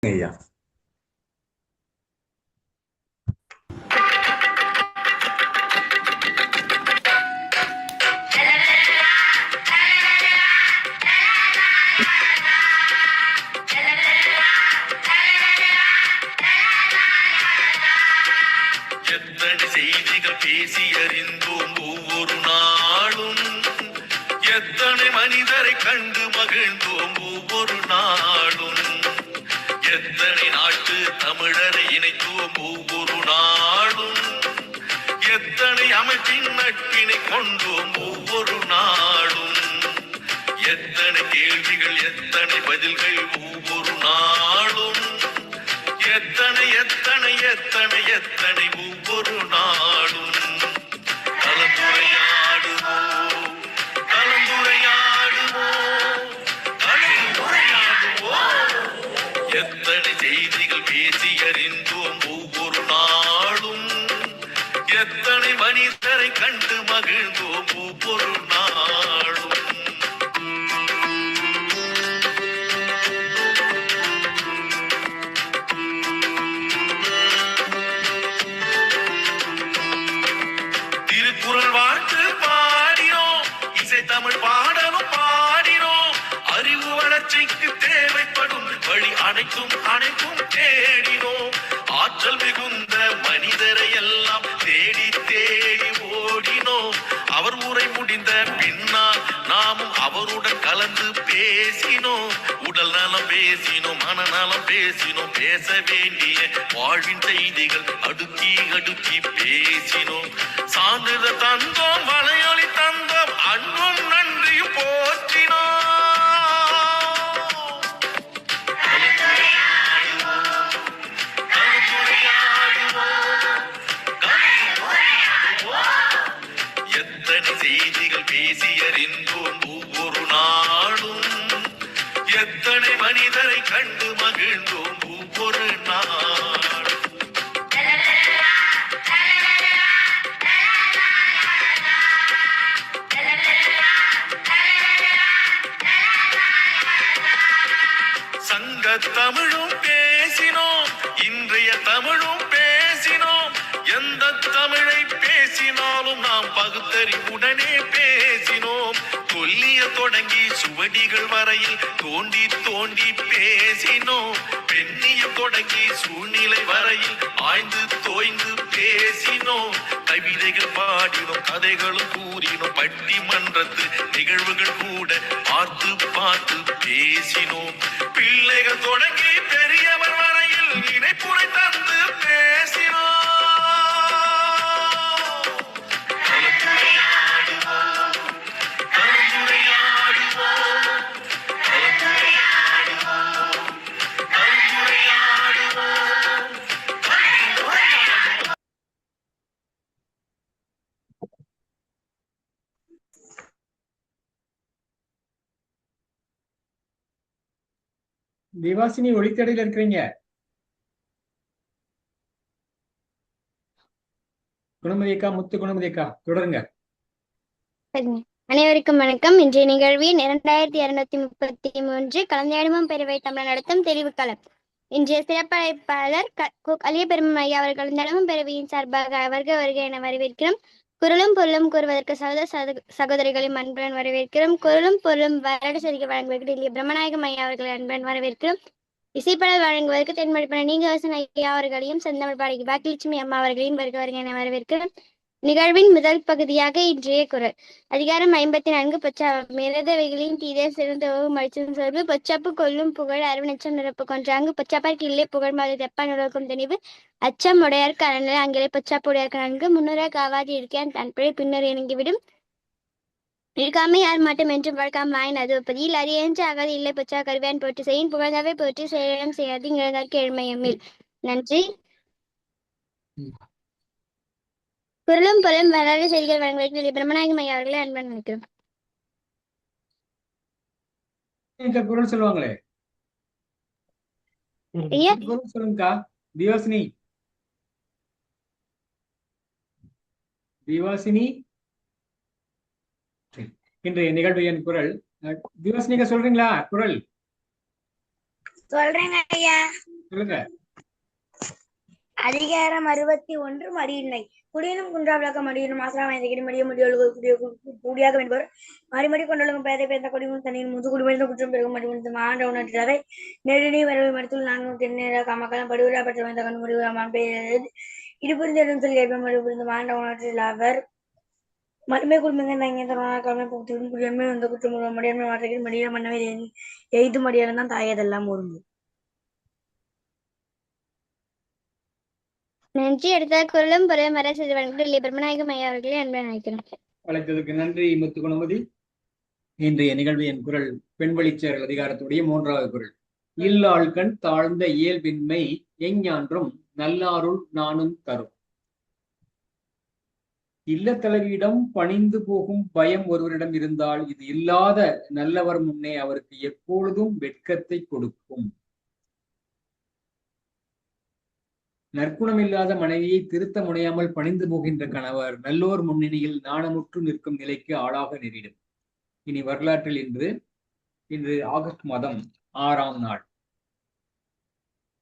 ஐயா. எத்தனை செய்திகள் பேசி அறிந்தோம் ஒவ்வொரு நாளும், எத்தனை மனிதரை கண்டு மகிழ்ந்தோம் ஒவ்வொரு நாளும், எத்தனை நாட்டு தமிழரை இணைத்தோம் ஒவ்வொரு நாளும், எத்தனை அமைப்பின் நட்பினை கொண்டோம் ஒவ்வொரு நாளும், எத்தனை கேள்விகள் எத்தனை பதில்கள் ஒவ்வொரு நாளும், எத்தனை எத்தனை எத்தனை எத்தனை ஒவ்வொரு நாளும். கலந்துரையாடுவோம் கலந்துரையாடுவோம் கலந்துரையாடுவோம். எத்தனை செய்திகள் பேசி அறிந்தோம் ஒவ்வொரு நாளும், எத்தனை மனிதரை கண்டு மகிழ்ந்தோம் ஒவ்வொரு நாளும். திருக்குறள் வாழ்த்து பாடினோம், இசை தமிழ் பாடலும் பாடினோம், அறிவு வளர்ச்சிக்கு தேவைப்படும் வழி அனைத்தும் அனைத்தும் தேடினோம், ஆற்றல் மிகுந்த மனிதரை எல்லாம் தேடி தேடி ஓடினோம், அவர் உரை முடிந்த பின்னால் நாமும் அவருடன் கலந்து பேசினோம், உடல் நலம் பேசினோம் மனநலம் பேசினோம், பேச வேண்டிய வாழ்வின் செய்திகள் அடுக்கி அடுக்கி பேசினோம், சான்றிதழ் தந்தோம் வலையொலி தந்தோம் அன்பும் நன்றியும் போற்றினோம். எத்தனை செய்திகள் பேசி அறிந்தோம் ஒவ்வொரு நாளும், எத்தனை மனிதரை கண்டு மகிழ்ந்தோம் ஒவ்வொரு நாள். சங்க தமிழும் பேசினோம், இன்றைய தமிழும் பேசினோம், எந்த தமிழை பேசினாலும் நாம் பகுத்தறிவுடனே பேசினோம், கொல்லிய தொடங்கி சுவடிகள் வரையில் தோண்டி தோண்டி பேசினோம், பெண்ணிய தொடங்கி சூழ்நிலை வரையில் ஆய்ந்து தோய்ந்து பேசினோம், கவிதைகள் பாடினோம் கதைகளும் கூறினோம், பட்டிமன்றத்து நிகழ்வுகள் கூட பார்த்து பார்த்து பேசினோம், பிள்ளைகள் தொடங்கி பெரியவர் வரையில் இணைப்புரை தந்து பேசினோம். கலந்துரையாடுவோம் கலந்துரையாடுவோம் கலந்துரையாடுவோம் கலந்துரையாடுவோம் கலந்துரையாடுவோம். திவாசினி ஒளித்தடையில இருக்கிறீங்க. குணமதி அக்கா, முத்து குணமதி அக்கா தொடருங்க. அனைவருக்கும் வணக்கம். இன்றைய நிகழ்வில் 2233 கலந்தாய்மம் பெருவை தமிழர் நடத்தும் தெளிவு களம். இன்றைய சிறப்பழைப்பாளர் அலியபெருமன் ஐயா அவர்கள் கலந்தாய்மம் பெருவியின் சார்பாக அவர்கள் வருகை என வரவேற்கிறோம். குரலும் பொருளும் கூறுவதற்கு சகோதரிகளின் அன்புடன் வரவேற்கிறோம். குரலும் பொருளும் வரடு சரிகை வழங்குவதற்கு இளைய பிரம்மநாயகம் ஐயா அவர்களை அன்புடன் வரவேற்கிறோம். இசைப்பாடல் வழங்குவதற்கு தென்மொழிப்பாளர் நீங்கவாசன் ஐயா அவர்களையும் செந்தமிழ் பாடகி பாக்கியலட்சுமி அம்மா அவர்களையும் வருகை என வரவேற்கிறோம். நிகழ்வின் முதல் பகுதியாக இன்றைய குரல் அதிகாரம் 54 பொச்சாப்பு. மிரதவைகளின் தீதே சிறந்த மழிச்சும் சொல்வு பொச்சாப்பு கொல்லும் புகழ் அரவணச்சம் நிரப்பு கொன்றாங்கு பொச்சாப்பார்க்கு இல்லை புகழ் மாதிரி தெப்பா நுழைக்கும் தெளிவு அச்சம் உடையார்க்கு அறநிலை அங்கிலே பொச்சாப்பு உடையார்க்கு நன்கு முன்னுரை காவாதி இருக்கான் தன் பிழை பின்னர் இணங்கிவிடும் இருக்காமை யார் மட்டும் என்றும் வழக்காம ஆயின் அது ஒப்பதியில் அறியன்று ஆகாது இல்லை பொச்சா கருவியான் போற்றி செய்யின் புகழ்ந்தாவே போற்றி செயலம் செய்யாது இழந்தார்க்கு எழுமையமில். நன்றி. குரலும் பொருளும் வரலாறு செய்திகள் வழங்குவதற்கு பிரம்மநாயகம் ஐயா அவர்களை அன்புடன் நினைக்கிறோம். குரல் சொல்லுவாங்களே குரல் சொல்லுங்கக்கா. திவாசினி திவாசினி இன்றைய நிகழ்வு என் குரல் திவாசினிக்க சொல்றீங்களா? குரல் சொல்றேங்க ஐயா. சொல்லுங்க. அதிகாரம் 61 மடியின்மை. குடியினும் குன்றா விளக்க மடியினும் ஆசரா வாய்ந்த மடிய முடிய கூடியாக என்பவர் மறுமடி கொண்டொழுங்கும் பேதை பேர்ந்த கொடிமுன் தனியின் முது குடிமறிந்த குற்றம் பெருகும் மடிமுடிந்து மாண்ட உணர்ச்சியாக நெடுநீ வரவை மருத்துவ 4 தென்னேற காமக்காலம் படுவிழா பெற்ற வந்த கண் முடிவு இடுபுரிந்த இடத்தில் கேட்ப மறுபுரிந்து மாண்ட உணர்ச்சியில் அவர் மறுமை குடும்பங்க தங்கிய தருணால் கல்மை போக்திடும் குடியன்மை வந்த குற்றம் மடியன்மை மாற்றத்தில் மடிய மன்னவை எய்து மடியால்தான் தாயதெல்லாம் ஒருங்கு. நன்றி. அடுத்த குரலும் பொருளும் வர செய்து வழங்குகிற பிரம்மநாயகம் ஐயா அவர்களே அன்பை நினைக்கிறோம். அழைத்ததுக்கு நன்றி முத்துக்குணமதி. இன்றைய நிகழ்வு என் குரல் பெண்வழிச் செயல் அதிகாரத்துடைய 3வது குரல். இல்லாள்கண் தாழ்ந்த இயல்பின்மை எஞ்ஞான்றும் நல்லாருள் நானும் தரும். இல்லத்தலைவியிடம் பணிந்து போகும் பயம் ஒருவரிடம் இருந்தால் இது இல்லாத நல்லவர் முன்னே அவருக்கு எப்பொழுதும் வெட்கத்தை கொடுக்கும். நற்குணமில்லாத மனைவியை திருத்த முனையாமல் பணிந்து போகின்ற கணவர் நல்லோர் முன்னணியில் நாணமுற்று நிற்கும் நிலைக்கு ஆளாக நேரிடும். இனி வரலாற்றில் இன்று ஆகஸ்ட் மாதம் 6ஆம் நாள்.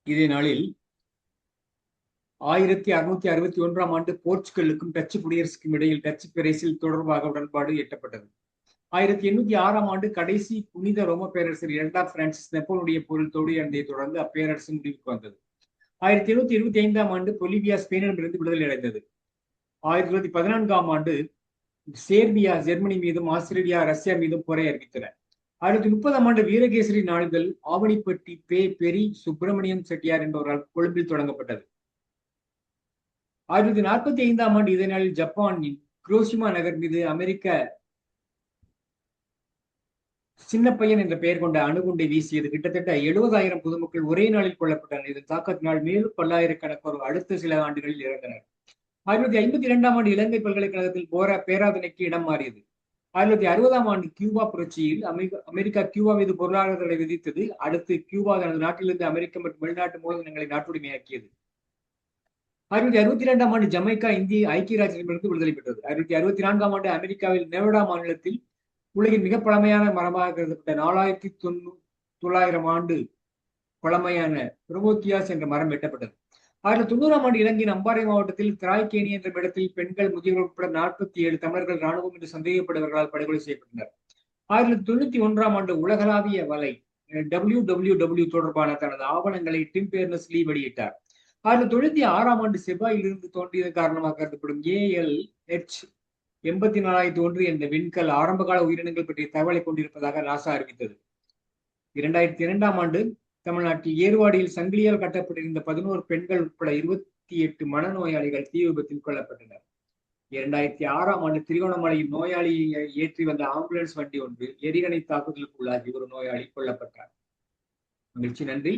இதே நாளில் 1661ஆம் ஆண்டு போர்ச்சுகலுக்கும் டச்சு குடியரசுக்கும் இடையில் டச்சு பிரேசில் தொடர்பாக உடன்பாடு எட்டப்பட்டது. 1806ஆம் ஆண்டு கடைசி புனித ரோம பேரரசர் 2ஆம் பிரான்சிஸ் நெப்போலியனுடைய போரில் தோல்வியடைந்ததை தொடர்ந்து அப்பேரரசு முடிவுக்கு வந்தது. 1825ஆம் ஆண்டு பொலிவியா ஸ்பெயினிடமிருந்து விடுதலை அடைந்தது. 1914ஆம் ஆண்டு சேர்பியா ஜெர்மனி மீதும் ஆஸ்திரேலியா ரஷ்யா மீதும் போரை அறிவித்தன. 1930ஆம் ஆண்டு வீரகேசரி நாளிதழ் ஆவணிப்பட்டி பெரி சுப்பிரமணியம் செட்டியார் என்பவரால் கொழும்பில் தொடங்கப்பட்டது. 1945ஆம் ஆண்டு இதே நாளில் ஜப்பானின் குரோஷிமா நகர் மீது அமெரிக்க சின்னப்பையன் என்ற பெயர் கொண்ட அணுகுண்டை வீசியது. கிட்டத்தட்ட 70,000 பொதுமக்கள் ஒரே நாளில் கொல்லப்பட்டனர். இதன் தாக்கத்தினால் மேலும் பல்லாயிரக்கணக்கானோர் அடுத்த சில ஆண்டுகளில் இறந்தனர். 1952ஆம் ஆண்டு இலங்கை பல்கலைக்கழகத்தில் பேராதனைக்கு இடம் மாறியது. 1960ஆம் ஆண்டு கியூபா புரட்சியில் அமெரிக்கா கியூபா மீது பொருளாதார தடை விதித்தது. அடுத்து கியூபா தனது நாட்டிலிருந்து அமெரிக்க மற்றும் வெளிநாட்டு மூலதனங்களை நாட்டுடைமையாக்கியது. 1962ஆம் ஆண்டு ஜமைக்கா இந்திய ஐக்கிய ராஜ்யத்திலிருந்து விடுதலை பெற்றது. 1964ஆம் ஆண்டு அமெரிக்காவில் நெவடா மாநிலத்தில் உலகின் மிக பழமையான மரமாக கருதப்பட்ட 4900 ஆண்டு பழமையான பிரமோத்தியாஸ் என்ற மரம் வெட்டப்பட்டது. 1990ஆம் ஆண்டு இலங்கையின் அம்பாறை மாவட்டத்தில் திராய்கேணி என்ற இடத்தில் பெண்கள் முதியவர்கள் உட்பட 47 தமிழர்கள் ராணுவம் என்று சந்தேகப்படுபவர்களால் படுகொலை செய்யப்பட்டனர். 1991ஆம் ஆண்டு உலகளாவிய வலை WWW தொடர்பான தனது ஆவணங்களை டிம் பெர்னஸ்-லீ வெளியிட்டார். 1996ஆம் ஆண்டு செவ்வாயில் இருந்து தோன்றியது காரணமாக கருதப்படும் ALH 84,001 என்ற விண்கல் ஆரம்பகால உயிரினங்கள் பற்றிய தகவலை கொண்டிருப்பதாக நாசா அறிவித்தது. 2002ஆம் ஆண்டு தமிழ்நாட்டில் ஏர்வாடியில் சங்கிலியால் கட்டப்பட்டிருந்த 11 பெண்கள் உட்பட 28 மனநோயாளிகள் தீ விபத்தில் கொல்லப்பட்டனர். 2006ஆம் ஆண்டு திருகோணமலையில் நோயாளியை ஏற்றி வந்த ஆம்புலன்ஸ் வண்டி ஒன்று எரிகணை தாக்குதலுக்கு உள்ளாகி ஒரு நோயாளி கொல்லப்பட்டார். மகிழ்ச்சி. நன்றி.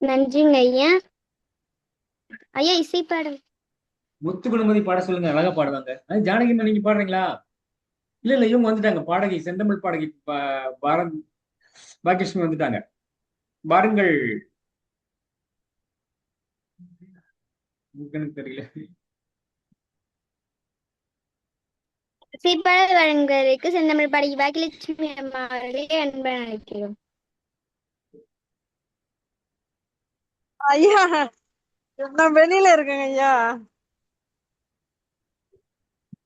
நன்றிங்க ஐயா. ஐயா இசை பாடம். முத்துக்குணமதி பாட சொல்லுங்க. அழகா பாடுவாங்க. ஜானகிமா நீங்க பாடுறீங்களா? இல்ல இவங்க வந்துட்டாங்க. பாடகி செந்தமிழ் பாடகி பாக்கியலட்சுமி வந்துட்டாங்க. பாருங்கள். தெரியல. இசை பாடல் வழங்குவதற்கு செந்தமிழ் பாடகி பாக்கியலட்சுமி அம்மா அவர்களே அன்பை அழைக்கிறோம். ஐயா நான் வெளியில இருக்கேங்க ஐயா.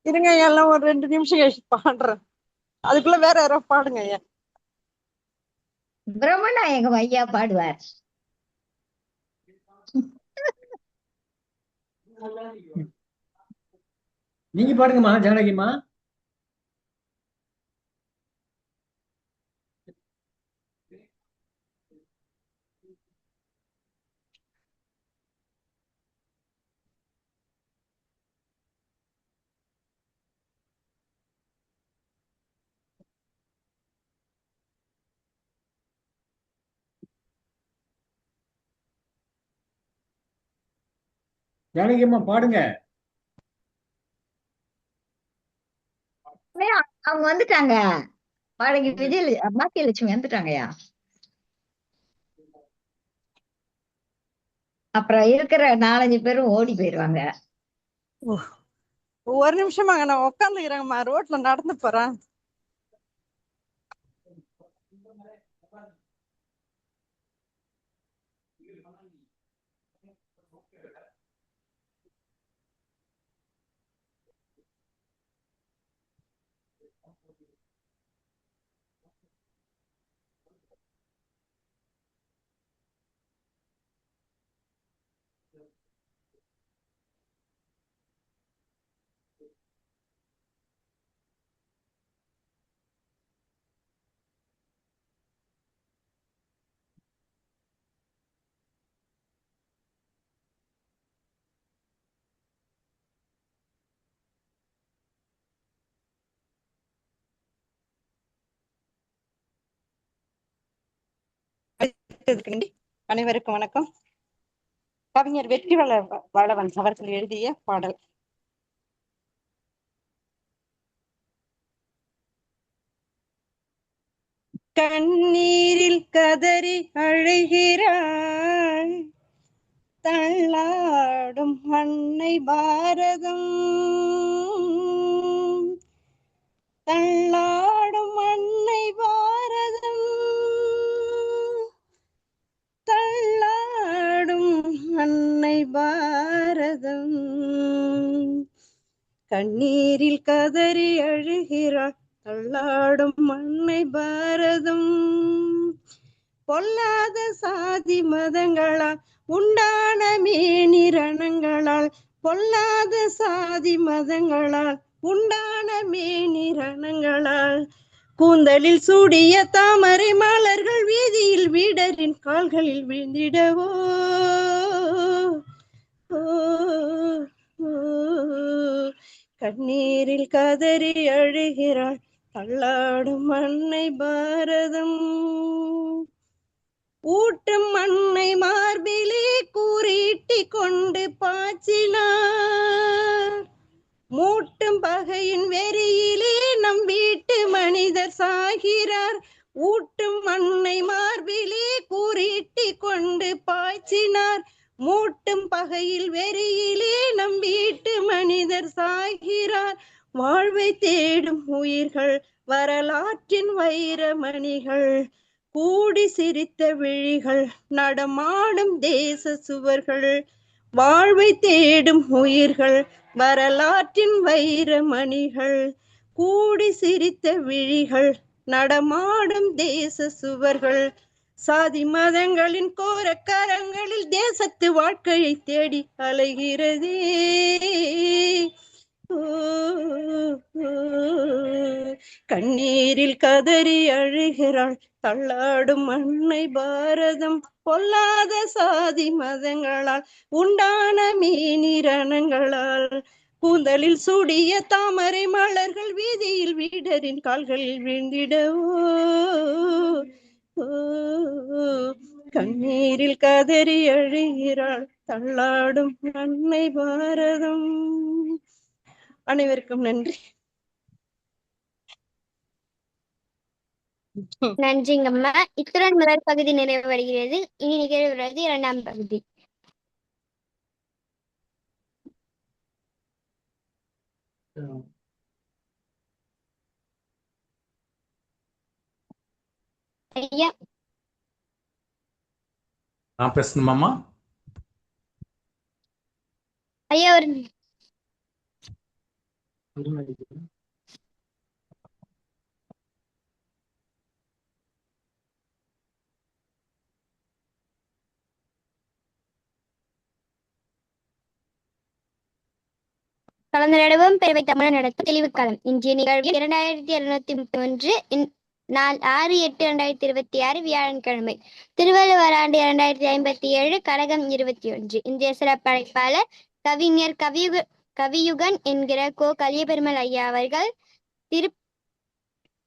இருங்க ஐயா, எல்லாம் ஒரு 2 நிமிஷம் கழிச்சு பாடுறேன். அதுக்குள்ள வேற யாரோ பாடுங்க ஐயா. பிரம்மநாயகம் ஐயா பாடுவார். நீங்க பாடுங்கம்மா ஜானகிமா. ஜானகிமா பாடுங்க. அவங்க வந்துட்டாங்க. பாடகி பாக்கியலட்சுமி வந்துட்டாங்கய்யா. அப்புறம் இருக்கிற 4-5 பேரும் ஓடி போயிருவாங்க. ஒரு நிமிஷமாங்க, நான் உட்காந்துக்கிறேங்கம்மா, ரோட்ல நடந்து போறேன். அனைவருக்கும் வணக்கம். கவிஞர் வெற்றி வளவன் அவர்கள் எழுதிய பாடல். கண்ணீரில் கதறி அழுகிறாள் தள்ளாடும் அன்னை பாரதம், தள்ளாடும் அன்னை பாரதம், தள்ளாடும் அன்னை பாரதம். கண்ணீரில் கதறி அழுகிறாள் தள்ளாடும் அன்னை பாரதம். பொல்லாத சாதி மதங்களால் உண்டான மேனிரணங்களால், பொல்லாத சாதி மதங்களால் உண்டான மேனிரணங்களால், கூந்தலில் சூடிய தாமரை மலர்கள் வீதியில் வீடரின் கால்களில் விழுந்திடவோ. கண்ணீரில் கதறி அழுகிறாள் தள்ளாடும் அன்னை பாரதம். ஊட்டும் அன்னை மார்பிலே கூறிட்டி கொண்டு பாய்ச்சினார், மூட்டும் பகையின் வெறியிலே நம் வீட்டு மனிதர் சாகிறார். ஊட்டும் அன்னை மார்பிலே கூறிட்டி கொண்டு பாய்ச்சினார், மூட்டும் பகையில் வெறியிலே நம் வீட்டு மனிதர் சாகிறார். வாழ்வை தேடும் உயிர்கள் வரலாற்றின் வைரமணிகள், கூடி சிரித்த விழிகள் நடமாடும் தேச சுவர்கள். வாழ்வை தேடும் உயிர்கள் வரலாற்றின் வைரமணிகள், கூடி சிரித்த விழிகள் நடமாடும் தேச சுவர்கள். சாதி மதங்களின் கோரக்கரங்களில் தேசத்து வாழ்க்கையை தேடி அலைகிறதே. கண்ணீரில் கதறி அழுகிறாள் தள்ளாடும் அன்னை பாரதம். பொல்லாத சாதி மதங்களால் உண்டான மீனிரணங்களால், கூந்தலில் சூடிய தாமரை மலர்கள் வீதியில் வீடரின் கால்களில் வீழ்ந்திடவோ. கண்ணீரில் கதறி அழுகிறாள் தள்ளாடும் அன்னை பாரதம். அனைவருக்கும் நன்றி. நன்றிங்கம்மா. இத்துடன் முதல் பகுதி நிறைவடைகிறது. இனி நிகழ்வுறது இரண்டாம் பகுதி. ஐயா நான் பேசணுமாம்மா? ஐயா ஒரு கலந்து நடுவும் பெருவை தமிழ் நடத்தும் தெளிவுக்காலம். இன்றைய நிகழ்வில் 2231 நாள் 6/8/2026 வியாழன்கிழமை, திருவள்ளுவர் ஆண்டு 2057, கடகம் 21. இன்றைய சிறப்பழைப்பாளர் கவிஞர் கவியுகன் என்கிற கோ. கலியபெருமாள் ஐயா அவர்கள்.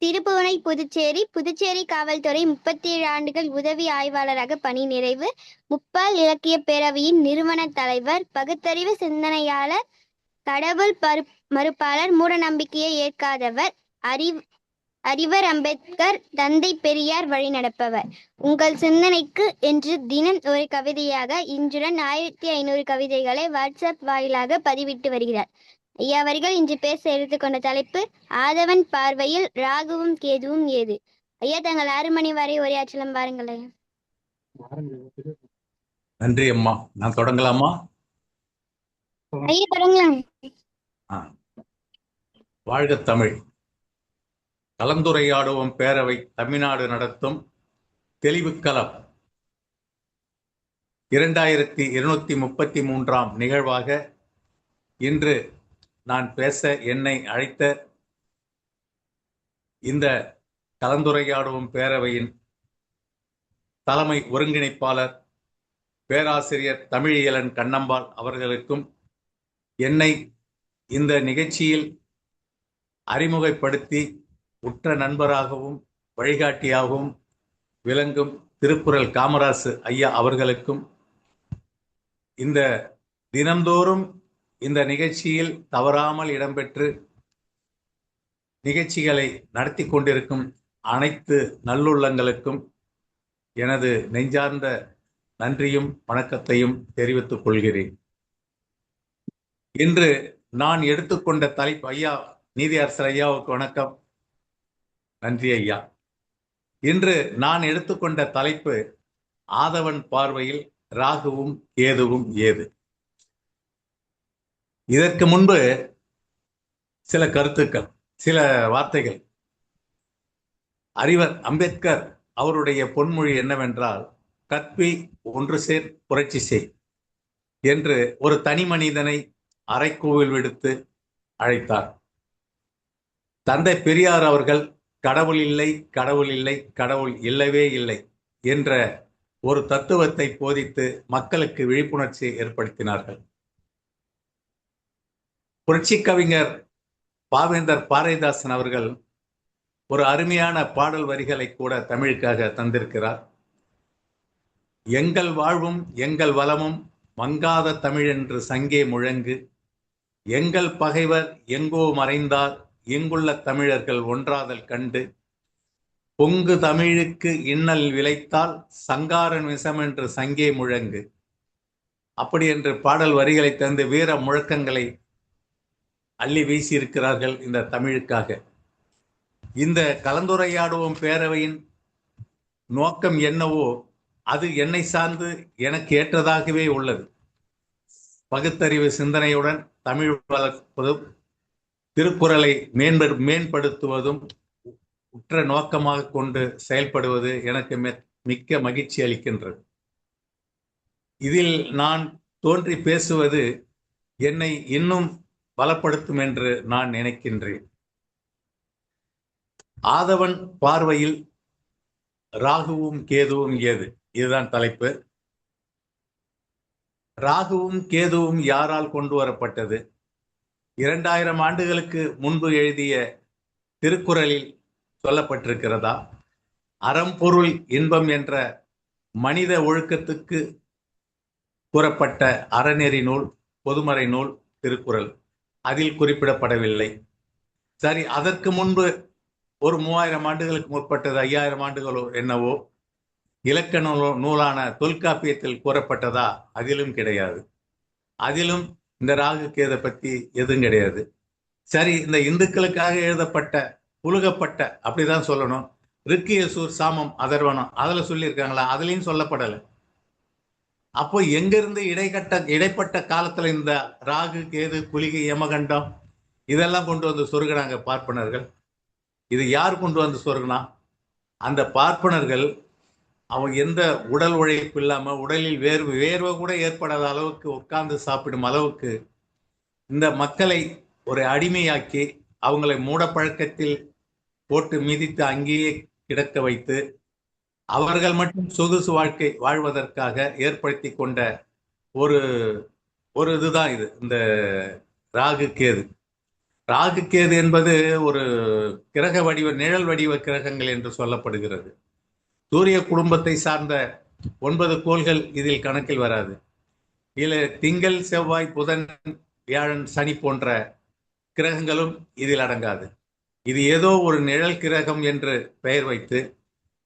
திருப்புவனை புதுச்சேரி காவல்துறை 37 ஆண்டுகள் உதவி ஆய்வாளராக பணி நிறைவு. முப்பால் இலக்கிய பேரவையின் நிறுவன தலைவர், பகுத்தறிவு சிந்தனையாளர், கடவுள் மறுப்பாளர், மூட நம்பிக்கையை ஏற்காதவர், அறிவர் அம்பேத்கர், தந்தை பெரியார் வழி நடப்பவர். உங்கள் சிந்தனைக்கு என்று தினம் ஒரு கவிதையாக இன்றுடன் 1500 கவிதைகளை வாட்ஸ்அப் வாயிலாக பதிவிட்டு வருகிறார். ஐயா அவர்கள் இன்று பேச எடுத்துக்கொண்ட தலைப்பு, ஆதவன் பார்வையில் ராகுவும் கேதுவும் ஏது. ஐயா தங்கள் 6 மணி வரை உரையாற்றலாம் பாருங்களேன். நன்றி அம்மா. நான் தொடங்கலாமா? ஐயா தொடங்கலாம். வாழ்க தமிழ். கலந்துரையாடுவோம் பேரவை தமிழ்நாடு நடத்தும் தெளிவுக்களம் 2233ஆம் நிகழ்வாக இன்று நான் பேச என்னை அழைத்த இந்த கலந்துரையாடுவோம் பேரவையின் தலைமை ஒருங்கிணைப்பாளர் பேராசிரியர் தமிழியலன் கண்ணம்பாள் அவர்களுக்கும் என்னை இந்த நிகழ்ச்சியில் அறிமுகப்படுத்தி உற்ற நண்பராகவும் வழிகாட்டியாகவும் விளங்கும் திருக்குறள் காமராசு ஐயா அவர்களுக்கும் இந்த தினந்தோறும் இந்த நிகழ்ச்சியில் தவறாமல் இடம்பெற்று நிகழ்ச்சிகளை நடத்தி கொண்டிருக்கும் அனைத்து நல்லுள்ளங்களுக்கும் எனது நெஞ்சார்ந்த நன்றியும் வணக்கத்தையும் தெரிவித்துக் கொள்கிறேன். இன்று நான் எடுத்துக்கொண்ட தலைப்பு, ஐயா நீதியரசர் ஐயாவுக்கு வணக்கம், நன்றி ஐயா. இன்று நான் எடுத்துக்கொண்ட தலைப்பு ஆதவன் பார்வையில் ராகுவும் கேதுவும் ஏது. இதற்கு முன்பு சில கருத்துக்கள், சில வார்த்தைகள். அறிவர் அம்பேத்கர் அவருடைய பொன்மொழி என்னவென்றால், கற்பி ஒன்று சேர் புரட்சி செய் என்று ஒரு தனி மனிதனை அறைக்கூவில் விடுத்து அழைத்தார். தந்தை பெரியார் அவர்கள் கடவுள் இல்லை, கடவுள் இல்லை, கடவுள் இல்லவே இல்லை என்ற ஒரு தத்துவத்தை போதித்து மக்களுக்கு விழிப்புணர்ச்சி ஏற்படுத்தினார்கள். புரட்சி கவிஞர் பாவேந்தர் பாரதிதாசன் அவர்கள் ஒரு அருமையான பாடல் வரிகளை கூட தமிழுக்காக தந்திருக்கிறார். எங்கள் வாழ்வும் எங்கள் வளமும் மங்காத தமிழ் என்று சங்கே முழங்கு, எங்கள் பகைவர் எங்கோ மறைந்தார் இங்குள்ள தமிழர்கள் ஒன்றாதல் கண்டு, பொங்கு தமிழுக்கு இன்னல் விளைத்தால் சங்காரன் விஷம் என்று சங்கே முழங்கு. அப்படி என்று பாடல் வரிகளை தந்து வீர முழக்கங்களை அள்ளி வீசியிருக்கிறார்கள் இந்த தமிழுக்காக. இந்த கலந்துரையாடுவோம் பேரவையின் நோக்கம் என்னவோ அது என்னை சார்ந்து எனக்கு ஏற்றதாகவே உள்ளது. பகுத்தறிவு சிந்தனையுடன் தமிழ் வளர்ப்பதும் திருக்குறளை மேம்படுத்துவதும் உற்ற நோக்கமாக கொண்டு செயல்படுவது எனக்கு மிக்க மகிழ்ச்சி அளிக்கின்றது. இதில் நான் தோன்றி பேசுவது என்னை இன்னும் பலப்படுத்தும் என்று நான் நினைக்கின்றேன். ஆதவன் பார்வையில் ராகுவும் கேதுவும் ஏது, இதுதான் தலைப்பு. ராகுவும் கேதுவும் யாரால் கொண்டு வரப்பட்டது? 2000 ஆண்டுகளுக்கு முன்பு எழுதிய திருக்குறளில் சொல்லப்பட்டிருக்கிறதா? அறம் பொருள் இன்பம் என்ற மனித ஒழுக்கத்துக்கு கூறப்பட்ட அறநெறி நூல், பொதுமறை நூல் திருக்குறள், அதில் குறிப்பிடப்படவில்லை. சரி, அதற்கு முன்பு ஒரு 3000 ஆண்டுகளுக்கு முற்பட்டது, 5000 ஆண்டுகளோ என்னவோ, இலக்கண நூலான தொல்காப்பியத்தில் கூறப்பட்டதா? அதிலும் கிடையாது. அதிலும் இந்த ராகு கேதை பத்தி எதுவும் கிடையாது. சரி, இந்த இந்துக்களுக்காக எழுதப்பட்ட புழுகப்பட்ட, அப்படிதான் சொல்லணும், ரிக்கு யசூர் சாமம் அதர்வனம், அதுல சொல்லியிருக்காங்களா? அதுலயும் சொல்லப்படலை. அப்போ எங்கிருந்து இடைப்பட்ட காலத்துல இந்த ராகு கேது குளிகை யமகண்டம் இதெல்லாம் கொண்டு வந்து சொருகினாங்க பார்ப்பனர்கள். இது யார் கொண்டு வந்து சொருகினா? அந்த பார்ப்பனர்கள் அவங்க எந்த உடல் உழைப்பு இல்லாம, உடலில் வேர்வை கூட ஏற்படாத அளவுக்கு உட்கார்ந்து சாப்பிடும் அளவுக்கு இந்த மக்களை ஒரு அடிமையாக்கி அவங்களை மூடப்பழக்கத்தில் போட்டு மிதித்து அங்கேயே கிடக்க வைத்து அவர்கள் மட்டும் சொகுசு வாழ்க்கை வாழ்வதற்காக ஏற்படுத்தி கொண்ட ஒரு இதுதான் இது, இந்த ராகு கேது. ராகு கேது என்பது ஒரு கிரக வடிவ, நிழல் வடிவ கிரகங்கள் என்று சொல்லப்படுகிறது. சூரிய குடும்பத்தை சார்ந்த 9 கோள்கள் இதில் கணக்கில் வராது. இதில் திங்கள், செவ்வாய், புதன், வியாழன், சனி போன்ற கிரகங்களும் இதில் அடங்காது. இது ஏதோ ஒரு நிழல் கிரகம் என்று பெயர் வைத்து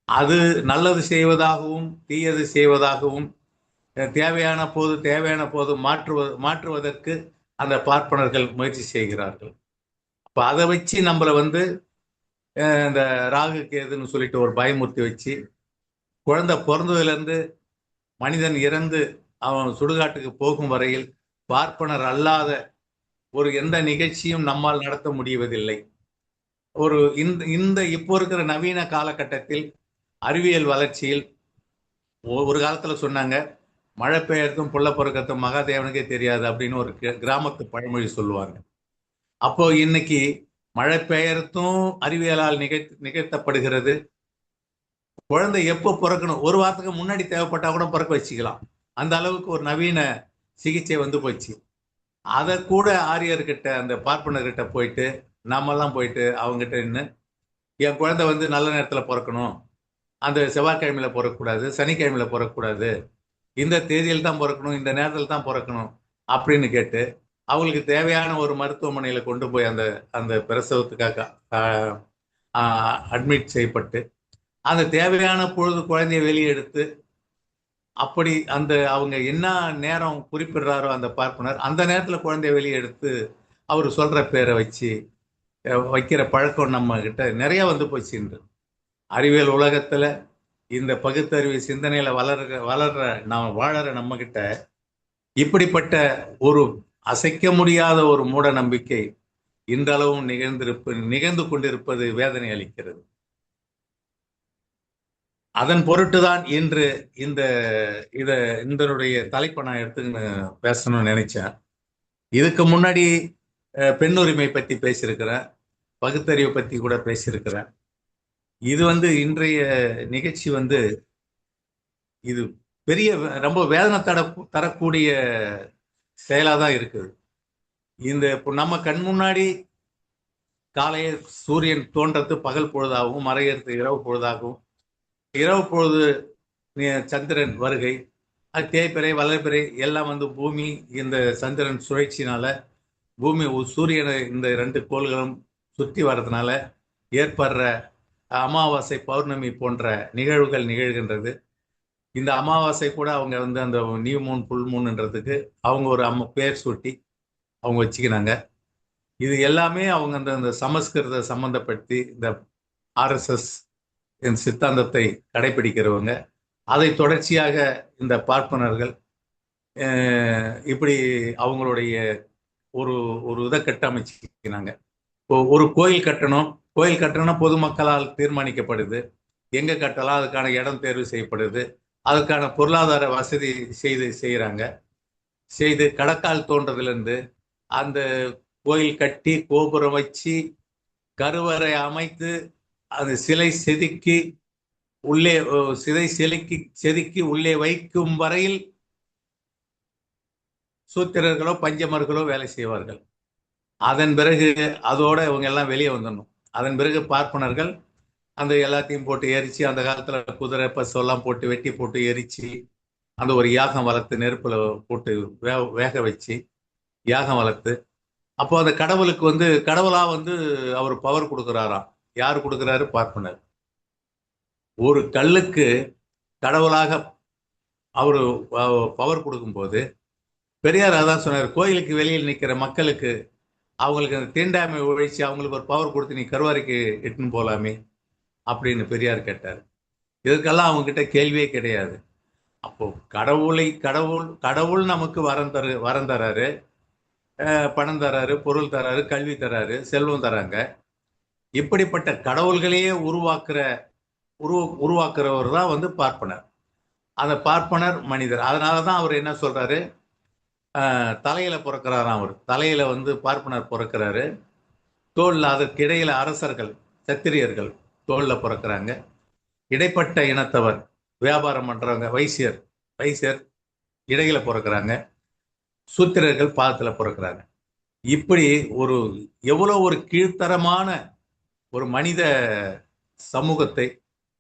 அது நல்லது செய்வதாகவும் தீயது செய்வதாகவும் தேவையான போது மாற்றுவதற்கு அந்த பார்ப்பனர்கள் முயற்சி செய்கிறார்கள். அப்ப அதை வச்சு நம்மளை இந்த ராகு கேதுன்னு சொல்லிட்டு ஒரு பயமுறுத்தி வச்சு குழந்தை பிறந்ததுலேருந்து மனிதன் இறந்து அவன் சுடுகாட்டுக்கு போகும் வரையில் பார்ப்பனர் அல்லாத ஒரு எந்த நிகழ்ச்சியும் நம்மால் நடத்த முடிவதில்லை. ஒரு இந்த இப்போ இருக்கிற நவீன காலகட்டத்தில் அறிவியல் வளர்ச்சியில் ஒரு காலத்துல சொன்னாங்க, மழை பெய்யறதும் புள்ள பிறக்கிறதும் மகாதேவனுக்கே தெரியாது அப்படின்னு ஒரு கிராமத்து பழமொழி சொல்லுவாங்க. அப்போ இன்னைக்கு மழை பெய்யறதும் அறிவியலால் நிகழ்த்தப்படுகிறது. குழந்தை எப்போ பிறக்கணும், ஒரு வாரத்துக்கு முன்னாடி தேவைப்பட்டா கூட பிறக்க வச்சுக்கலாம். அந்த அளவுக்கு ஒரு நவீன சிகிச்சை வந்து போச்சு. அதை கூட ஆரியர்கிட்ட அந்த பார்ப்பனர்கிட்ட போயிட்டு நாமெல்லாம் போயிட்டு அவங்ககிட்ட நின்று, என் குழந்தை வந்து நல்ல நேரத்தில் பிறக்கணும், அந்த செவ்வாய்க்கிழமையில பிறக்கக்கூடாது, சனிக்கிழமையில பிறக்கக்கூடாது, இந்த தேதியில் தான் பிறக்கணும், இந்த நேரத்தில் தான் பிறக்கணும் அப்படின்னு கேட்டு அவங்களுக்கு தேவையான ஒரு மருத்துவமனையில் கொண்டு போய் அந்த அந்த பிரசவத்துக்காக அட்மிட் செய்யப்பட்டு அந்த தேவையான பொழுது குழந்தைய வெளியே எடுத்து அப்படி அந்த அவங்க என்ன நேரம் குறிப்பிடுறாரோ அந்த பார்ப்பனர் அந்த நேரத்தில் குழந்தைய வெளியே எடுத்து அவர் சொல்ற பேரை வச்சு வைக்கிற பழக்கம் நம்ம கிட்ட நிறைய வந்து போச்சுன்று. அறிவியல் உலகத்துல இந்த பகுத்தறிவு சிந்தனையில வளர்ற நாம் வாழற நம்ம கிட்ட இப்படிப்பட்ட ஒரு அசைக்க முடியாத ஒரு மூட நம்பிக்கை இன்றளவும் நிகழ்ந்து கொண்டிருப்பது வேதனை அளிக்கிறது. அதன் பொருட்டுதான் இன்று இதனுடைய தலைப்பை நான் எடுத்து பேசணும்னு நினைச்சேன். இதுக்கு முன்னாடி பெண்ணுரிமை பத்தி பேசியிருக்கிறேன், பகுத்தறிவை பத்தி கூட பேசியிருக்கிறேன். இது இன்றைய நிகழ்ச்சி இது பெரிய ரொம்ப வேதனை தரக்கூடிய செயலா தான் இருக்குது. நம்ம கண் முன்னாடி காலையில் சூரியன் தோன்றது பகல் பொழுதாகவும் மறையிறது இரவு பொழுதாகவும், இரவு பொழுது சந்திரன் வருகை, அது தேய்பிறை வளர்பிறை எல்லாம் பூமி இந்த சந்திரன் சுழற்சினால பூமி சூரியனை இந்த 2 கோள்களும் சுற்றி வர்றதுனால ஏற்படுற அமாவாசை பௌர்ணமி போன்ற நிகழ்வுகள் நிகழ்கின்றது. இந்த அமாவாசை கூட அவங்க அந்த நியூ மூன் புல் மூன்ன்றதுக்கு அவங்க ஒரு பேர் சூட்டி அவங்க வச்சுக்கிறாங்க. இது எல்லாமே அவங்க அந்த சமஸ்கிருத சம்பந்தப்படுத்தி இந்த RSS சித்தாந்தத்தை கடைபிடிக்கிறவங்க, அதை தொடர்ச்சியாக இந்த பார்ப்பனர்கள் இப்படி அவங்களுடைய ஒரு இதை கட்டமைச்சுக்கிறாங்க. ஒரு கோயில் கட்டணும் பொதுமக்களால் தீர்மானிக்கப்படுது, எங்க கட்டலாம் அதுக்கான இடம் தேர்வு செய்யப்படுது, அதுக்கான பொருளாதார வசதி செய்யறாங்க. செய்து கடக்கால் தோன்றதுலேருந்து அந்த கோயில் கட்டி கோபுரம் வச்சு கருவறை அமைத்து அது சிலை செதுக்கி உள்ளே வைக்கும் வரையில் சூத்திரர்களோ பஞ்சமர்களோ வேலை செய்வார்கள். அதன் பிறகு அதோட இவங்க எல்லாம் வெளியே வந்துடணும். அதன் பிறகு பார்ப்பனர்கள் அந்த எல்லாத்தையும் போட்டு எரிச்சு, அந்த காலத்துல குதிரை பசெல்லாம் போட்டு வெட்டி போட்டு எரிச்சு அந்த ஒரு யாகம் வளர்த்து நெருப்புல போட்டு வேக வச்சு யாகம் வளர்த்து, அப்போ அந்த கடவுளுக்கு கடவுளா அவர் பவர் கொடுக்குறாராம். யாரு கொடுக்குறாரு? பார்ப்பனர். ஒரு கல்லுக்கு கடவுளாக அவரு பவர் கொடுக்கும்போது பெரியார் அதான் சொன்னார், கோயிலுக்கு வெளியில் நிற்கிற மக்களுக்கு அவங்களுக்கு அந்த தீண்டாமை ஒழிச்சு அவங்களுக்கு ஒரு பவர் கொடுத்து நீ கருவாரிக்கு இட்டுன்னு போலாமே அப்படின்னு பெரியார் கேட்டார். இதற்கெல்லாம் அவங்க கிட்ட கேள்வியே கிடையாது. அப்போ கடவுள் நமக்கு வரம் தராரு, பணம் தராரு, பொருள் தராரு, கல்வி தராரு, செல்வம் தராங்க. இப்படிப்பட்ட கடவுள்களையே உருவாக்குறவர் தான் பார்ப்பனர். அந்த பார்ப்பனர் மனிதர். அதனாலதான் அவர் என்ன சொல்றாரு, தலையில பிறக்கிறாராம். அவர் தலையில பார்ப்பனர் பிறக்கிறாரு. தோல்ல அதற்கு இடையில அரசர்கள் சத்திரியர்கள் தோல்ல பிறக்கிறாங்க. இடைப்பட்ட இனத்தவர் வியாபாரம் பண்றவங்க வைசியர் இடையில பிறக்கிறாங்க. சூத்திரர்கள் பாதத்துல பிறக்கிறாங்க. இப்படி எவ்வளவு ஒரு கீழ்த்தரமான ஒரு மனித சமூகத்தை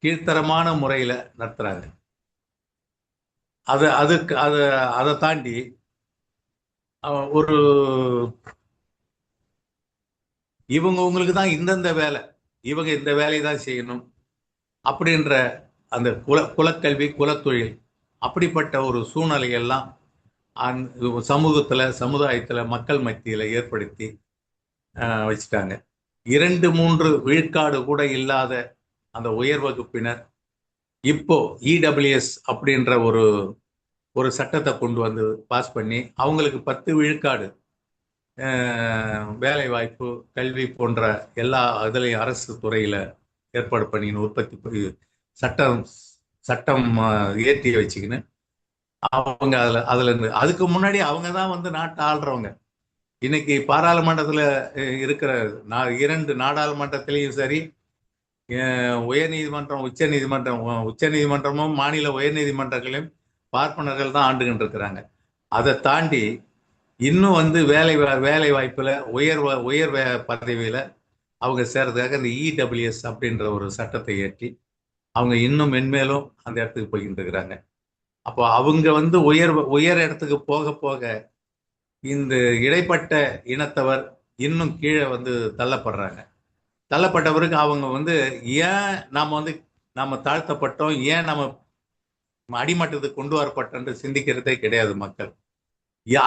கீழ்த்தரமான முறையில நடத்துறாங்க. அதை தாண்டி உங்களுக்கு தான் இந்தந்த வேலை, இவங்க இந்த வேலையை தான் செய்யணும் அப்படின்ற அந்த குலக்கல்வி குலத்தொழில் அப்படிப்பட்ட ஒரு சூழ்நிலையெல்லாம் சமூகத்துல சமுதாயத்துல மக்கள் மத்தியில ஏற்படுத்தி வச்சுட்டாங்க. 2-3 விழுக்காடு கூட இல்லாத அந்த உயர் வகுப்பினர் இப்போ இடபிள்யூஎஸ் அப்படின்ற ஒரு சட்டத்தை கொண்டு வந்து பாஸ் பண்ணி அவங்களுக்கு 10 விழுக்காடு வேலை வாய்ப்பு, கல்வி போன்ற எல்லா இதுலையும் அரசு துறையில ஏற்பாடு பண்ணின்னு உற்பத்தி சட்டம் இயற்றி வச்சுக்கின்னு அவங்க அதுல இருந்து அதுக்கு முன்னாடி அவங்க தான் வந்து நாட்டை ஆள்றவங்க. இன்னைக்கு பாராளுமன்றத்துல இருக்கிற 2 நாடாளுமன்றத்திலையும் சரி, உயர் நீதிமன்றம், உச்ச நீதிமன்றமும் மாநில உயர் நீதிமன்றங்களையும் பார்ப்பனர்கள் தான் ஆண்டுகிட்டு இருக்கிறாங்க. அதை தாண்டி இன்னும் வந்து வேலை வாய்ப்புல உயர் பதவியில அவங்க சேர்றதுக்காக இந்த இடபிள்யூஎஸ் அப்படின்ற ஒரு சட்டத்தை ஏற்றி அவங்க இன்னும் மென்மேலும் அந்த இடத்துக்கு போய்கிட்டு இருக்கிறாங்க. அப்போ அவங்க வந்து உயர் இடத்துக்கு போக போக இந்த இடைப்பட்ட இனத்தவர் இன்னும் கீழே வந்து தள்ளப்பட்டவருக்கு அவங்க வந்து ஏன் நாம தாழ்த்தப்பட்டோம், ஏன் நம்ம அடிமட்டத்துக்கு கொண்டு வரப்பட்டோன்னு சிந்திக்கிறதே கிடையாது மக்கள்.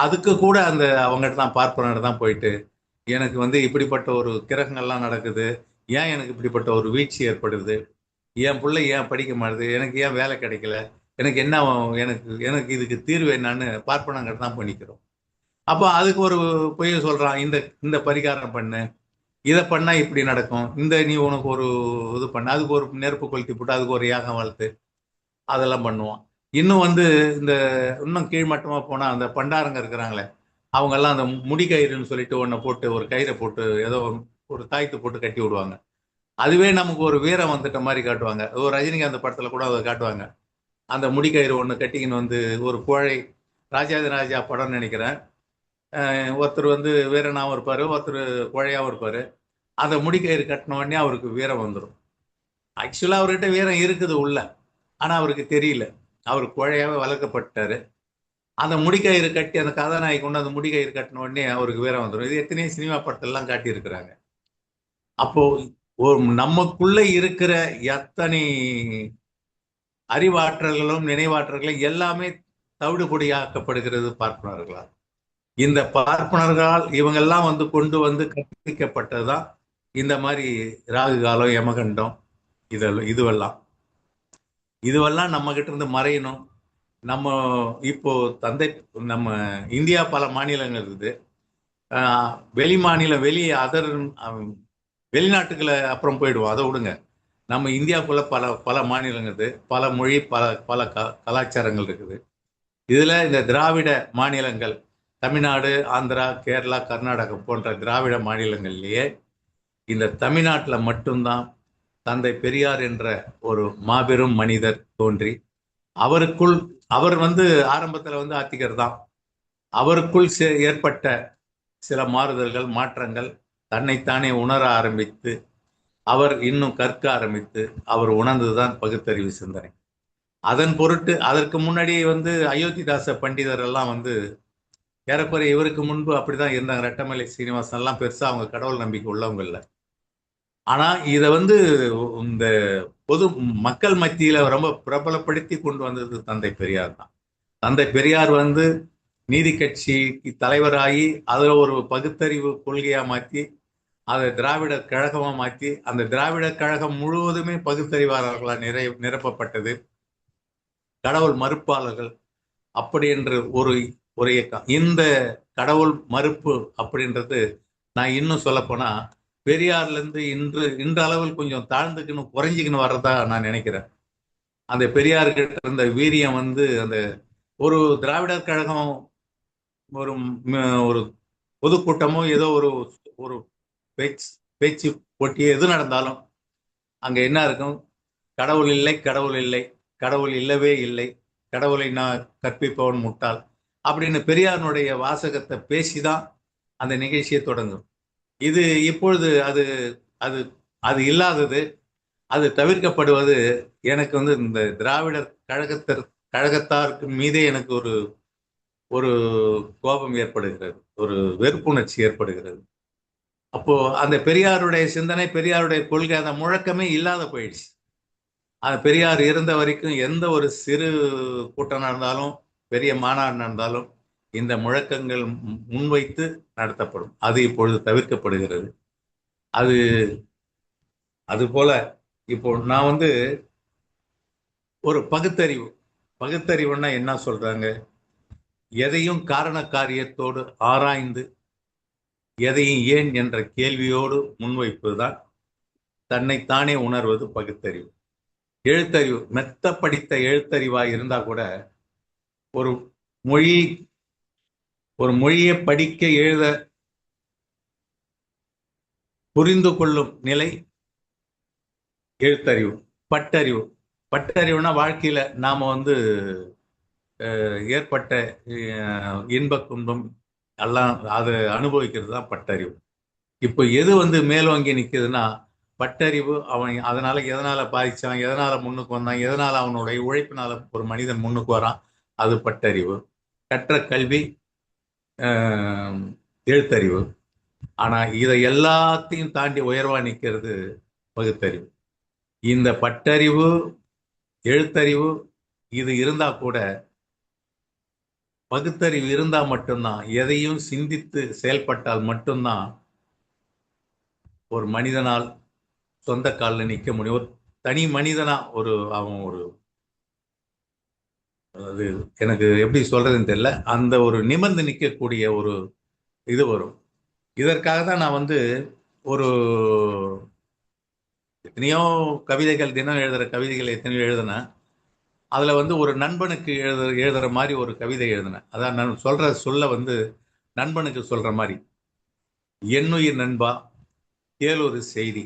அதுக்கு கூட அந்த அவங்ககிட்ட தான் பார்ப்பனர் தான் போயிட்டு எனக்கு வந்து இப்படிப்பட்ட ஒரு கிரகங்கள்லாம் நடக்குது, ஏன் எனக்கு இப்படிப்பட்ட ஒரு வீழ்ச்சி ஏற்படுது, என் பிள்ளை ஏன் படிக்க மாட்டுது, எனக்கு ஏன் வேலை கிடைக்கல, எனக்கு என்ன, எனக்கு இதுக்கு தீர்வு என்னன்னு பார்ப்பனங்கிட்ட தான் பண்ணிக்கிறோம். அப்போ அதுக்கு ஒரு பொய்ய சொல்றான், இந்த பரிகாரம் பண்ணு, இதை பண்ணா இப்படி நடக்கும், நீ உனக்கு ஒரு இது பண்ண, அதுக்கு ஒரு நெருப்பு கொளுத்தி போட்டு அதுக்கு ஒரு யாகம் வளர்த்து அதெல்லாம் பண்ணுவான். இன்னும் வந்து இன்னும் கீழ்மட்டமா போனா அந்த பண்டாரங்க இருக்கிறாங்களே, அவங்க எல்லாம் அந்த முடிக்கயிறுன்னு சொல்லிட்டு ஒன்றை போட்டு ஒரு கயிறை போட்டு ஏதோ ஒரு தாய்த்து போட்டு கட்டி விடுவாங்க. அதுவே நமக்கு ஒரு வீரம் வந்துட்ட மாதிரி காட்டுவாங்க. ஒரு ரஜினிகாந்த் படத்துல கூட அதை காட்டுவாங்க. அந்த முடிக்கயிறு ஒன்று கட்டிக்கின்னு வந்து ஒரு கோழை, ராஜாதி ராஜா படம்னு நினைக்கிறேன், ஒருத்தர் வந்து வீரனாகவும் இருப்பாரு, ஒருத்தர் கோழையாகவும் இருப்பாரு. அந்த முடிக்கயிறு கட்டின உடனே அவருக்கு வீரம் வந்துடும். ஆக்சுவலா அவர்கிட்ட வீரம் இருக்குது உள்ள, ஆனா அவருக்கு தெரியல, அவர் கோழையாவே வளர்க்கப்பட்டாரு. அந்த முடிக்கயிறு கட்டி அந்த கதாநாயகி கொண்டு அந்த முடிக்கயிறு கட்டின உடனே அவருக்கு வீரம் வந்துடும். இது எத்தனையோ சினிமா படத்தெல்லாம் காட்டி இருக்கிறாங்க. அப்போ நமக்குள்ள இருக்கிற எத்தனை அறிவாற்றல்களும் நினைவாற்றல்களும் எல்லாமே தவிடுபொடியாக்கப்படுகிறது பார்ப்பனர்களால். இந்த பார்ப்பனர்களால் இவங்கெல்லாம் வந்து கொண்டு வந்து கற்பிக்கப்பட்டதுதான் இந்த மாதிரி ராகு காலம், யமகண்டம், இதுவெல்லாம் நம்ம கிட்ட இருந்து மறையணும். நம்ம இப்போ நம்ம இந்தியா பல மாநிலங்கள் இருக்குது, வெளிநாட்டுகளை அப்புறம் போயிடுவோம், அதை விடுங்க. நம்ம இந்தியாவுக்குள்ள பல மாநிலங்கள் இருக்குது, பல மொழி, பல கலாச்சாரங்கள் இருக்குது. இதுல இந்த திராவிட மாநிலங்கள், தமிழ்நாடு, ஆந்திரா, கேரளா, கர்நாடகம் போன்ற திராவிட மாநிலங்கள்லயே இந்த தமிழ்நாட்டில் மட்டும்தான் தந்தை பெரியார் என்ற ஒரு மாபெரும் மனிதர் தோன்றி அவர் வந்து ஆரம்பத்துல வந்து ஆத்திகர் தான், அவருக்குள் ஏற்பட்ட சில மாறுதல்கள், மாற்றங்கள், தன்னைத்தானே உணர ஆரம்பித்து அவர் இன்னும் கற்க ஆரம்பித்து அவர் உணர்ந்துதான் பகுத்தறிவு சிந்தனை. அதன் பொருட்டு அதற்கு முன்னாடி வந்து அயோத்திதாச பண்டிதர் எல்லாம் வந்து ஏறக்குறைய இவருக்கு முன்பு அப்படிதான் இருந்தாங்க. ரெட்டமலை சீனிவாசன் எல்லாம் பெருசா அவங்க கடவுள் நம்பிக்கை உள்ளவங்க இல்லை. ஆனா இதை வந்து இந்த பொது மக்கள் மத்தியில ரொம்ப பிரபலப்படுத்தி கொண்டு வந்தது தந்தை பெரியார் தான். தந்தை பெரியார் வந்து நீதி கட்சி தலைவராகி அதுல ஒரு பகுத்தறிவு கொள்கையா மாற்றி அதை திராவிட கழகமா மாற்றி அந்த திராவிட கழகம் முழுவதுமே பகுத்தறிவாளர்களால் நிரப்பப்பட்டது. கடவுள் மறுப்பாளர்கள் அப்படி என்று ஒரு இயக்கம். இந்த கடவுள் மறுப்பு அப்படின்றது நான் இன்னும் சொல்ல போனா பெரியார்ல இருந்து இன்றளவில் கொஞ்சம் தாழ்ந்துக்குன்னு குறைஞ்சிக்கின்னு வர்றதா நான் நினைக்கிறேன். அந்த பெரியார்கிட்ட இருந்த வீரியம் வந்து அந்த ஒரு திராவிடர் கழகம் ஒரு பொதுக்கூட்டமோ ஏதோ ஒரு பேச்சு போட்டி எது நடந்தாலும் அங்க என்ன இருக்கும், கடவுள் இல்லை, கடவுள் இல்லை, கடவுள் இல்லவே இல்லை, கடவுளை நான் கற்பிப்பவன் முட்டாள் அப்படின்னு பெரியாருடைய வாசகத்தை பேசிதான் அந்த நிகழ்ச்சியை தொடங்கும். இது இப்பொழுது அது இல்லாதது, அது தவிர்க்கப்படுவது எனக்கு வந்து இந்த திராவிடர் கழகத்தாருக்கு மீதே எனக்கு ஒரு கோபம் ஏற்படுகிறது, ஒரு வெறுப்புணர்ச்சி ஏற்படுகிறது. அப்போ அந்த பெரியாருடைய சிந்தனை, பெரியாருடைய கொள்கை, அந்த முழக்கமே இல்லாத போயிடுச்சு. அந்த பெரியார் இருந்த வரைக்கும் எந்த ஒரு சிறு கூட்டம் நடந்தாலும் பெரிய மாநாடு நடந்தாலும் இந்த முழக்கங்கள் முன்வைத்து நடத்தப்படும். அது இப்பொழுது தவிர்க்கப்படுகிறது. அது அது போல இப்போ நான் வந்து ஒரு பகுத்தறிவுன்னா என்ன சொல்றாங்க, எதையும் காரண காரியத்தோடு ஆராய்ந்து எதையும் ஏன் என்ற கேள்வியோடு முன்வைப்பதுதான் தன்னைத்தானே உணர்வது பகுத்தறிவு. எழுத்தறிவு மெத்த படித்த எழுத்தறிவாய் இருந்தா கூட ஒரு மொழி ஒரு மொழியை படிக்க எழுத புரிந்து கொள்ளும் நிலை எழுத்தறிவு. பட்டறிவுனா வாழ்க்கையில நாம வந்து ஏற்பட்ட இன்ப துன்பம் எல்லாம் அதை அனுபவிக்கிறது தான் பட்டறிவு. இப்போ எது வந்து மேலோங்கி நிற்குதுன்னா பட்டறிவு. அவன் அதனால எதனால பாதிச்சான், எதனால முன்னுக்கு வந்தான், எதனால அவனுடைய உழைப்பினால ஒரு மனிதன் முன்னுக்கு வரான், அது பட்டறிவு. கற்ற கல்வி எழுத்தறிவு. ஆனா இதை எல்லாத்தையும் தாண்டி உயர்வா நிற்கிறது பகுத்தறிவு. இந்த பட்டறிவு எழுத்தறிவு இது இருந்தா கூட பகுத்தறிவு இருந்தா மட்டும்தான், எதையும் சிந்தித்து செயல்பட்டால் மட்டும்தான் ஒரு மனிதனால் சொந்த காலில் நிற்க முடியும். ஒரு தனி மனிதனா அவன் அது எனக்கு எப்படி சொல்றதுன்னு தெரியல, அந்த ஒரு நிமிர்ந்து நிற்கக்கூடிய ஒரு இது வரும். இதற்காக தான் நான் வந்து ஒரு எத்தனையோ கவிதைகள், தினம் எழுதுற கவிதைகள் எத்தனையோ எழுதினேன். அதுல வந்து ஒரு நண்பனுக்கு எழுதுற மாதிரி ஒரு கவிதை எழுதினேன். அதான் நான் சொல்ல வந்து நண்பனுக்கு சொல்ற மாதிரி, என்னுயிர் நண்பா கேளொரு செய்தி,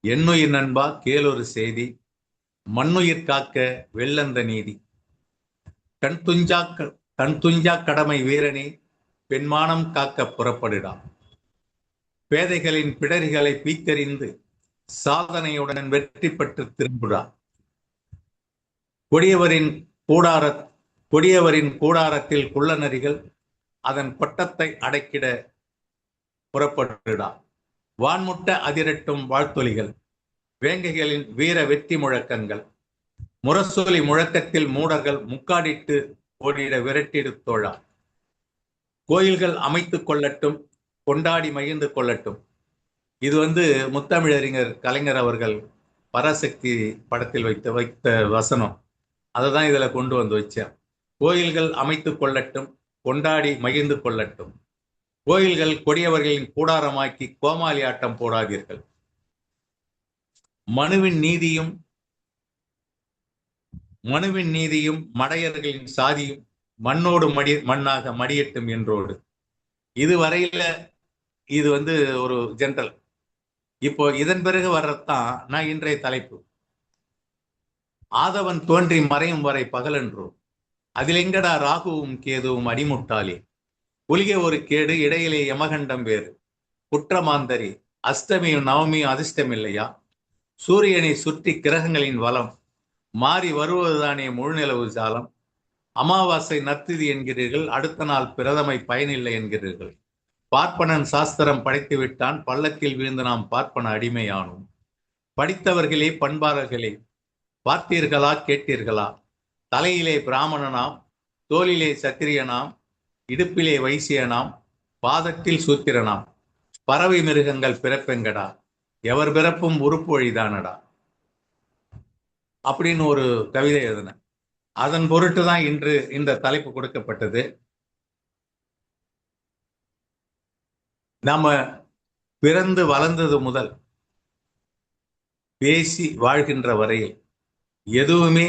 என்னுயிர் நண்பா கேளொரு செய்தி, மண்ணுயிர் காக்க வெள்ளந்த நீதி, கண் துஞ்சா கடமை வீரனே பெண்மானம் காக்க புறப்படுடா, பேதைகளின் பிடரிகளை பீத்தறிந்து சாதனையுடன் வெற்றி பெற்று திரும்புடா, கொடியவரின் கூடாரத்தில் குள்ளநரிகள் அதன் கொட்டத்தை அடக்கிட புறப்படுடா, வான்முட்ட அதிரட்டும் வாழ்த்தொலிகள், வேங்கைகளின் வீர வெற்றி முழக்கங்கள், முரசொலி முழக்கத்தில் மூடர்கள் முக்காடிட்டு ஓடிட விரட்டிடு தோழா, கோயில்கள் அமைத்துக் கொள்ளட்டும் கொண்டாடி மகிழ்ந்து கொள்ளட்டும். இது வந்து முத்தமிழறிஞர் கலைஞர் அவர்கள் பராசக்தி படத்தில் வைத்த வசனம். அதை தான் இதுல கொண்டு வந்து வச்சேன். கோயில்கள் அமைத்துக் கொள்ளட்டும் கொண்டாடி மகிழ்ந்து கொள்ளட்டும், கோயில்கள் கொடியவர்களின் கூடாரமாக்கி கோமாளி ஆட்டம் போடாதீர்கள், மனுவின் நீதியும் மடையர்களின் சாதியும் மண்ணோடு மண்ணாக மடியட்டும் என்றோடு. இதுவரையில இது வந்து ஒரு ஜென்ரல். இப்போ இதன் பிறகு வர்றதுதான் நான் இன்றைய தலைப்பு. ஆதவன் தோன்றி மறையும் வரை பகலென்றோ, அதில் எங்கடா ராகுவும் கேதுவும் அடிமுட்டாளே, ஒலிக ஒரு கேடு இடையிலே யமகண்டம் வேறு, குற்றமாந்தரி அஷ்டமியும் நவமியும் அதிர்ஷ்டம் இல்லையா, சூரியனை சுற்றி கிரகங்களின் வலம் மாறி வருவதுதானே முழுநிலவு ஜாலம், அமாவாசை நத்திதி என்கிறீர்கள், அடுத்த நாள் பிரதமை பயனில்லை என்கிறீர்கள், பார்ப்பனன் சாஸ்திரம் படைத்து விட்டான், பள்ளத்தில் விழுந்து நாம் பார்ப்பன அடிமையானோம், படித்தவர்களே பண்பாளர்களே பார்த்தீர்களா கேட்டீர்களா, தலையிலே பிராமணனாம் தோளிலே சத்திரியனாம் இடுப்பிலே வைசியனாம் பாதத்தில் சூத்திரனாம், பறவை மிருகங்கள் பிறப்பெங்கடா எவர் பிறப்பும் உறுப்பு வழிதானடா அப்படின்னு ஒரு கவிதை எழுதினேன். அதன் பொருட்டு தான் இன்று இந்த தலைப்பு கொடுக்கப்பட்டது. நாம பிறந்து வளர்ந்தது முதல் பேசி வாழ்கின்ற வரையில் எதுவுமே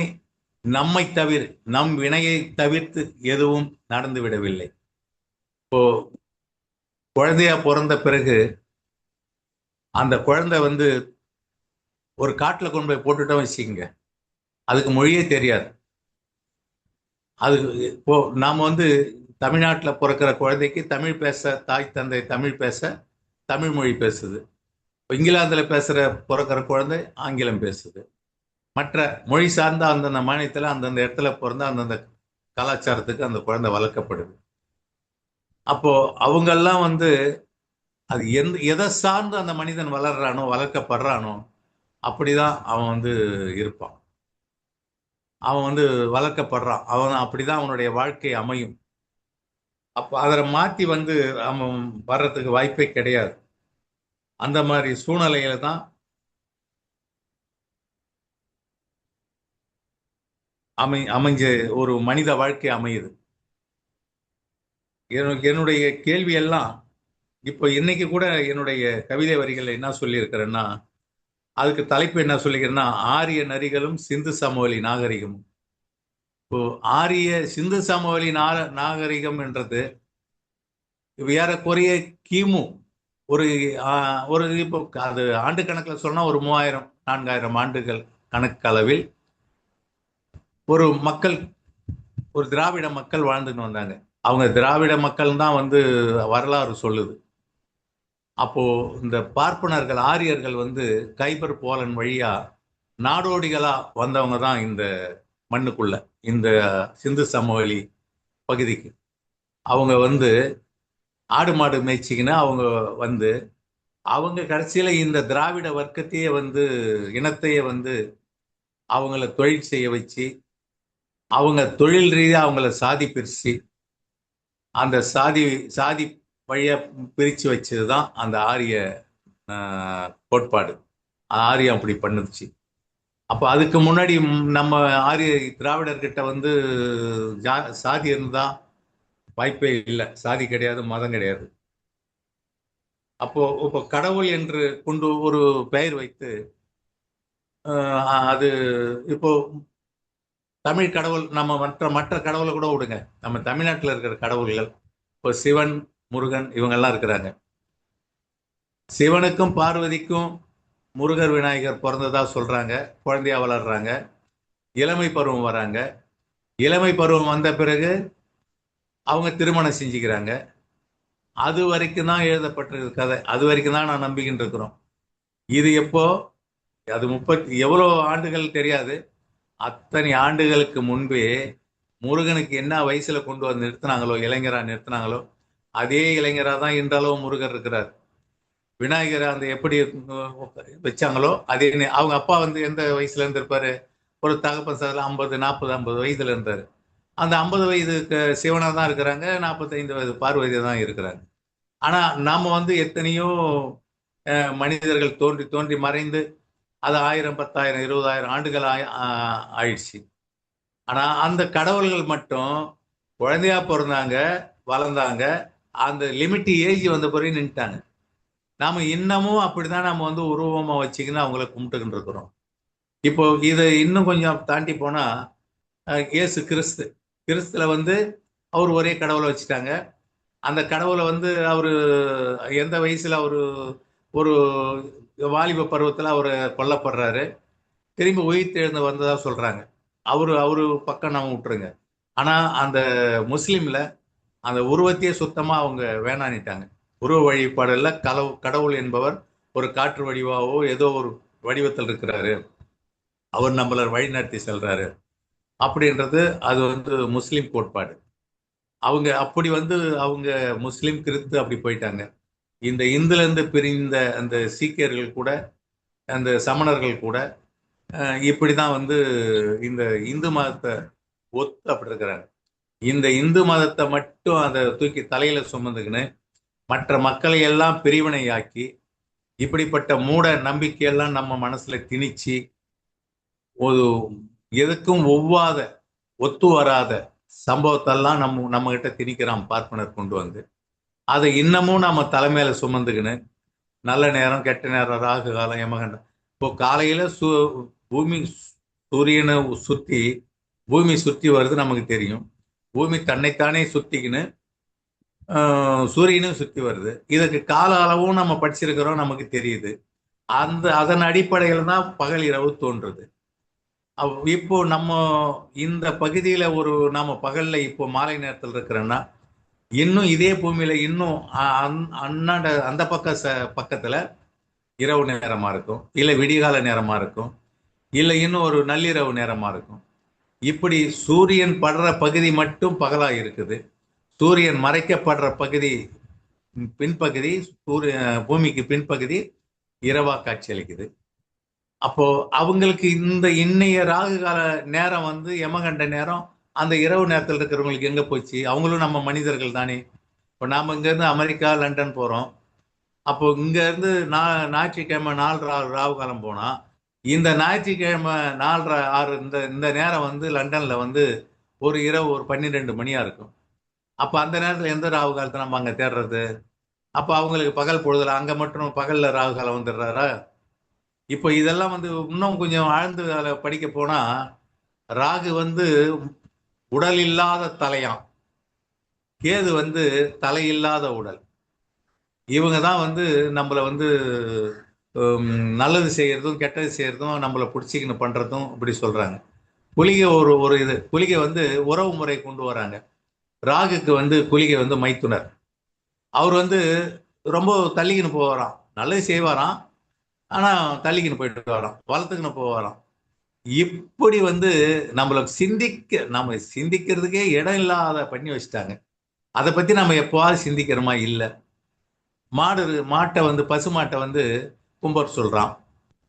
நம்மை தவிர நம் வினையை தவிர்த்து எதுவும் நடந்து விடவில்லை. இப்போ குழந்தையா பிறந்த பிறகு அந்த குழந்தை வந்து ஒரு காட்டுல கொண்டு போய் போட்டுட்டோம் வச்சுக்கோங்க, அதுக்கு மொழியே தெரியாது. அது இப்போ நாம வந்து தமிழ்நாட்டில் பிறக்கிற குழந்தைக்கு தமிழ் பேச, தாய் தந்தை தமிழ் பேச தமிழ் மொழி பேசுது. இங்கிலாந்துல பிறக்கிற குழந்தை ஆங்கிலம் பேசுது. மற்ற மொழி சார்ந்த அந்தந்த மாநிலத்தில் அந்தந்த இடத்துல பிறந்த அந்தந்த கலாச்சாரத்துக்கு அந்த குழந்தை வளர்க்கப்படுது. அப்போ அவங்கெல்லாம் வந்து அது எதை சார்ந்து அந்த மனிதன் வளர்றானோ வளர்க்கப்படுறானோ அப்படிதான் அவன் வந்து இருப்பான். அவன் வந்து வளர்க்கப்படுறான், அவன் அப்படிதான் அவனுடைய வாழ்க்கை அமையும். அப்போ அதை மாற்றி வந்து அவன் வர்றதுக்கு வாய்ப்பே கிடையாது. அந்த மாதிரி சூழ்நிலையில தான் அமைஞ்ச ஒரு மனித வாழ்க்கை அமையுது. என்னுடைய கேள்வி எல்லாம் இப்போ இன்னைக்கு கூட என்னுடைய கவிதை வரிகள் என்ன சொல்லியிருக்கிறேன்னா, அதுக்கு தலைப்பு என்ன சொல்லிக்கிறேன்னா, ஆரிய நரிகளும் சிந்து சமவெளி நாகரிகமும். இப்போ ஆரிய சிந்து சமவெளி நாகரிகம் என்றது ஏறக்குறைய கிமு ஒரு ஒரு இப்போ அது ஆண்டு கணக்கில் சொன்னா ஒரு 3000 4000 ஆண்டுகள் கணக்களவில் ஒரு மக்கள், ஒரு திராவிட மக்கள் வாழ்ந்துன்னு வந்தாங்க. அவங்க திராவிட மக்கள் தான் வந்து வரலாறு சொல்லுது. அப்போ இந்த பார்ப்பனர்கள் ஆரியர்கள் வந்து கைபர் போலன் வழியா நாடோடிகளா வந்தவங்க தான் இந்த மண்ணுக்குள்ள, இந்த சிந்து சமவெளி பகுதிக்கு. அவங்க வந்து ஆடு மாடு மேய்ச்சிக்கின்னு அவங்க வந்து அவங்க கடைசியில இந்த திராவிட வர்க்கத்தையே வந்து இனத்தையே வந்து அவங்கள தொழில் செய்ய வச்சு, அவங்க தொழில் ரீதியாக அவங்கள சாதி பிரிச்சு, அந்த சாதி வழியா பிரிச்சு வச்சதுதான் அந்த ஆரிய கோட்பாடு. ஆரியம் அப்படி பண்ணுச்சு. அப்ப அதுக்கு முன்னாடி நம்ம ஆரிய திராவிடர்கிட்ட வந்து சாதி இருந்தா வாய்ப்பே இல்லை. சாதி கிடையாது, மதம் கிடையாது. அப்போ இப்போ கடவுள் என்று கொண்டு ஒரு பெயர் வைத்து அது இப்போ தமிழ் கடவுள், நம்ம மற்ற கடவுளை கூட விடுங்க, நம்ம தமிழ்நாட்டில் இருக்கிற கடவுள்கள் இப்போ சிவன், முருகன் இவங்கெல்லாம் இருக்கிறாங்க. சிவனுக்கும் பார்வதிக்கும் முருகர் விநாயகர் பிறந்ததா சொல்றாங்க. குழந்தையா வளர்றாங்க, இளமை பருவம் வராங்க. இளமை பருவம் வந்த பிறகு அவங்க திருமணம் செஞ்சுக்கிறாங்க. அது வரைக்கும் தான் எழுதப்பட்டிருக்க கதை. அது வரைக்கும் தான் நான் நம்பிக்கிட்டு இருக்கிறோம். இது எப்போ, அது 30 எவ்வளோ ஆண்டுகள் தெரியாது. அத்தனை ஆண்டுகளுக்கு முன்பே முருகனுக்கு என்ன வயசுல கொண்டு வந்து நிறுத்தினாங்களோ, இளைஞரா நிறுத்தினாங்களோ, அதே இளைஞரா தான் இன்றளவு முருகர் இருக்கிறார். விநாயகரை அந்த எப்படி வச்சாங்களோ அதே. அவங்க அப்பா வந்து எந்த வயசுல இருந்திருப்பாரு, ஒரு தகப்பன் சார்ல 50 40 50 வயதுல இருந்தாரு. அந்த 50 வயதுக்கு சிவனா தான் இருக்கிறாங்க, 45 வயது பார்வதி தான் இருக்கிறாங்க. ஆனா நாம வந்து எத்தனையோ மனிதர்கள் தோன்றி தோன்றி மறைந்து அது 1000 10,000 20,000 ஆண்டுகள் ஆயிடுச்சு. ஆனா அந்த கடவுள்கள் மட்டும் குழந்தையா பிறந்தாங்க, வளர்ந்தாங்க, அந்த லிமிட் ஏஜ் வந்த பிறகு நின்ட்டாங்க. நாம இன்னமும் அப்படிதான் நம்ம வந்து உருவமா வச்சுக்கின்னு அவங்கள கும்பிட்டுக்கிட்டு இருக்கிறோம். இப்போ இதை இன்னும் கொஞ்சம் தாண்டி போனா இயேசு கிறிஸ்துல வந்து அவர் ஒரே கடவுளை வச்சுட்டாங்க. அந்த கடவுளை வந்து அவரு எந்த வயசுல ஒரு வாலிப பருவத்துல அவரு கொல்லப்படுறாரு, திரும்பி உயிர் எழுந்து வந்ததா சொல்றாங்க. அவரு பக்கம் நம்ம விட்டுருங்க. ஆனா அந்த முஸ்லீம்ல அந்த உருவத்தையே சுத்தமா அவங்க வேணானிட்டாங்க. உருவ வழிபாடுல கடவுள் என்பவர் ஒரு காற்று வடிவாவோ ஏதோ ஒரு வடிவத்தில் இருக்கிறாரு, அவர் நம்மள வழி நடத்தி செல்றாரு அப்படின்றது அது வந்து முஸ்லீம் கோட்பாடு. அவங்க அப்படி வந்து அவங்க முஸ்லீம் கிறிஸ்து அப்படி போயிட்டாங்க. இந்த இந்துல இருந்து பிரிந்த அந்த சீக்கியர்கள் கூட, அந்த சமணர்கள் கூட இப்படிதான் வந்து இந்த இந்து மதத்தை ஒத்து அப்படி இருக்கிறாங்க. இந்த இந்து மதத்தை மட்டும் அதை தூக்கி தலையில சுமந்துக்கின்னு மற்ற மக்களை எல்லாம் பிரிவினையாக்கி இப்படிப்பட்ட மூட நம்பிக்கையெல்லாம் நம்ம மனசுல திணிச்சு ஒரு எதுக்கும் ஒத்து வராத சம்பவத்தெல்லாம் நம்ம கிட்ட திணிக்கிறான் பார்ப்பனர் கொண்டு வந்து. அதை இன்னமும் நம்ம தலைமையில சுமந்துக்கின்னு நல்ல நேரம் கெட்ட நேரம் ராகு காலம் யமகண்டம். இப்போ காலையில சூரியனை பூமி சுத்தி வருது நமக்கு தெரியும். பூமி தன்னைத்தானே சுத்திக்கின்னு சூரியனும் சுத்தி வருது. இதுக்கு கால அளவும் நம்ம படிச்சிருக்கிறோம், நமக்கு தெரியுது. அதன் அடிப்படையில தான் பகல் இரவு தோன்றுது. இப்போ நம்ம இந்த பகுதியில நாம பகல்ல இப்போ மாலை நேரத்தில் இருக்கிறோன்னா, இன்னும் இதே பூமியில இன்னும் அந்த பக்கத்துல இரவு நேரமா இருக்கும், இல்ல விடிகால நேரமா இருக்கும், இல்ல இன்னும் ஒரு நள்ளிரவு நேரமா இருக்கும். இப்படி சூரியன் படுற பகுதி மட்டும் பகலா இருக்குது, சூரியன் மறைக்கப்படுற பகுதி பின்பகுதி பூமிக்கு பின்பகுதி இரவா காட்சி அளிக்குது. அப்போ அவங்களுக்கு இந்த இன்னைய ராகு கால நேரம் வந்து யமகண்ட நேரம் அந்த இரவு நேரத்தில் இருக்கிறவங்களுக்கு எங்க போச்சு? அவங்களும் நம்ம மனிதர்கள் தானே. இப்போ நாம இங்க இருந்து அமெரிக்கா லண்டன் போறோம், அப்போ இங்க இருந்து ஞாயிற்றுக்கிழமை 4 ராவு காலம் போனா இந்த ஞாயிற்றுக்கிழமை 4:30 6 இந்த நேரம் வந்து லண்டன்ல வந்து ஒரு இரவு ஒரு 12 மணியா இருக்கும். அப்ப அந்த நேரத்துல எந்த ராவு காலத்தை நம்ம அங்க தேடுறது? அப்ப அவங்களுக்கு பகல் பொழுதுல அங்க மட்டும் பகல்ல ராகு காலம் வந்துடுறாரா? இப்போ இதெல்லாம் வந்து இன்னும் கொஞ்சம் ஆழ்ந்து அதில் படிக்க போனா ராகு வந்து உடல் இல்லாத தலையாம், கேது வந்து தலையில்லாத உடல். இவங்க தான் வந்து நம்மளை வந்து நல்லது செய்யறதும் கெட்டது செய்யறதும் நம்மளை பிடிச்சிக்கணும் பண்றதும் இப்படி சொல்றாங்க. குளிகை ஒரு இது குளிகை வந்து உறவு முறை கொண்டு வராங்க. ராகுக்கு வந்து குளிகை வந்து மைத்துனர். அவர் வந்து ரொம்ப தள்ளிக்கின்னு போவாராம், நல்லது செய்வாராம், ஆனா தள்ளிக்கின்னு போயிட்டு வரான், வளர்த்துக்கின்னு போவாராம். இப்படி வந்து நம்ம சிந்திக்கிறதுக்கே இடம் இல்லாத பண்ணி வச்சுட்டாங்க. அதை பத்தி நம்ம எப்போவாது சிந்திக்கிறோமா? இல்லை. மாட்டை வந்து பசுமாட்டை வந்து கும்பிட சொல்றான்.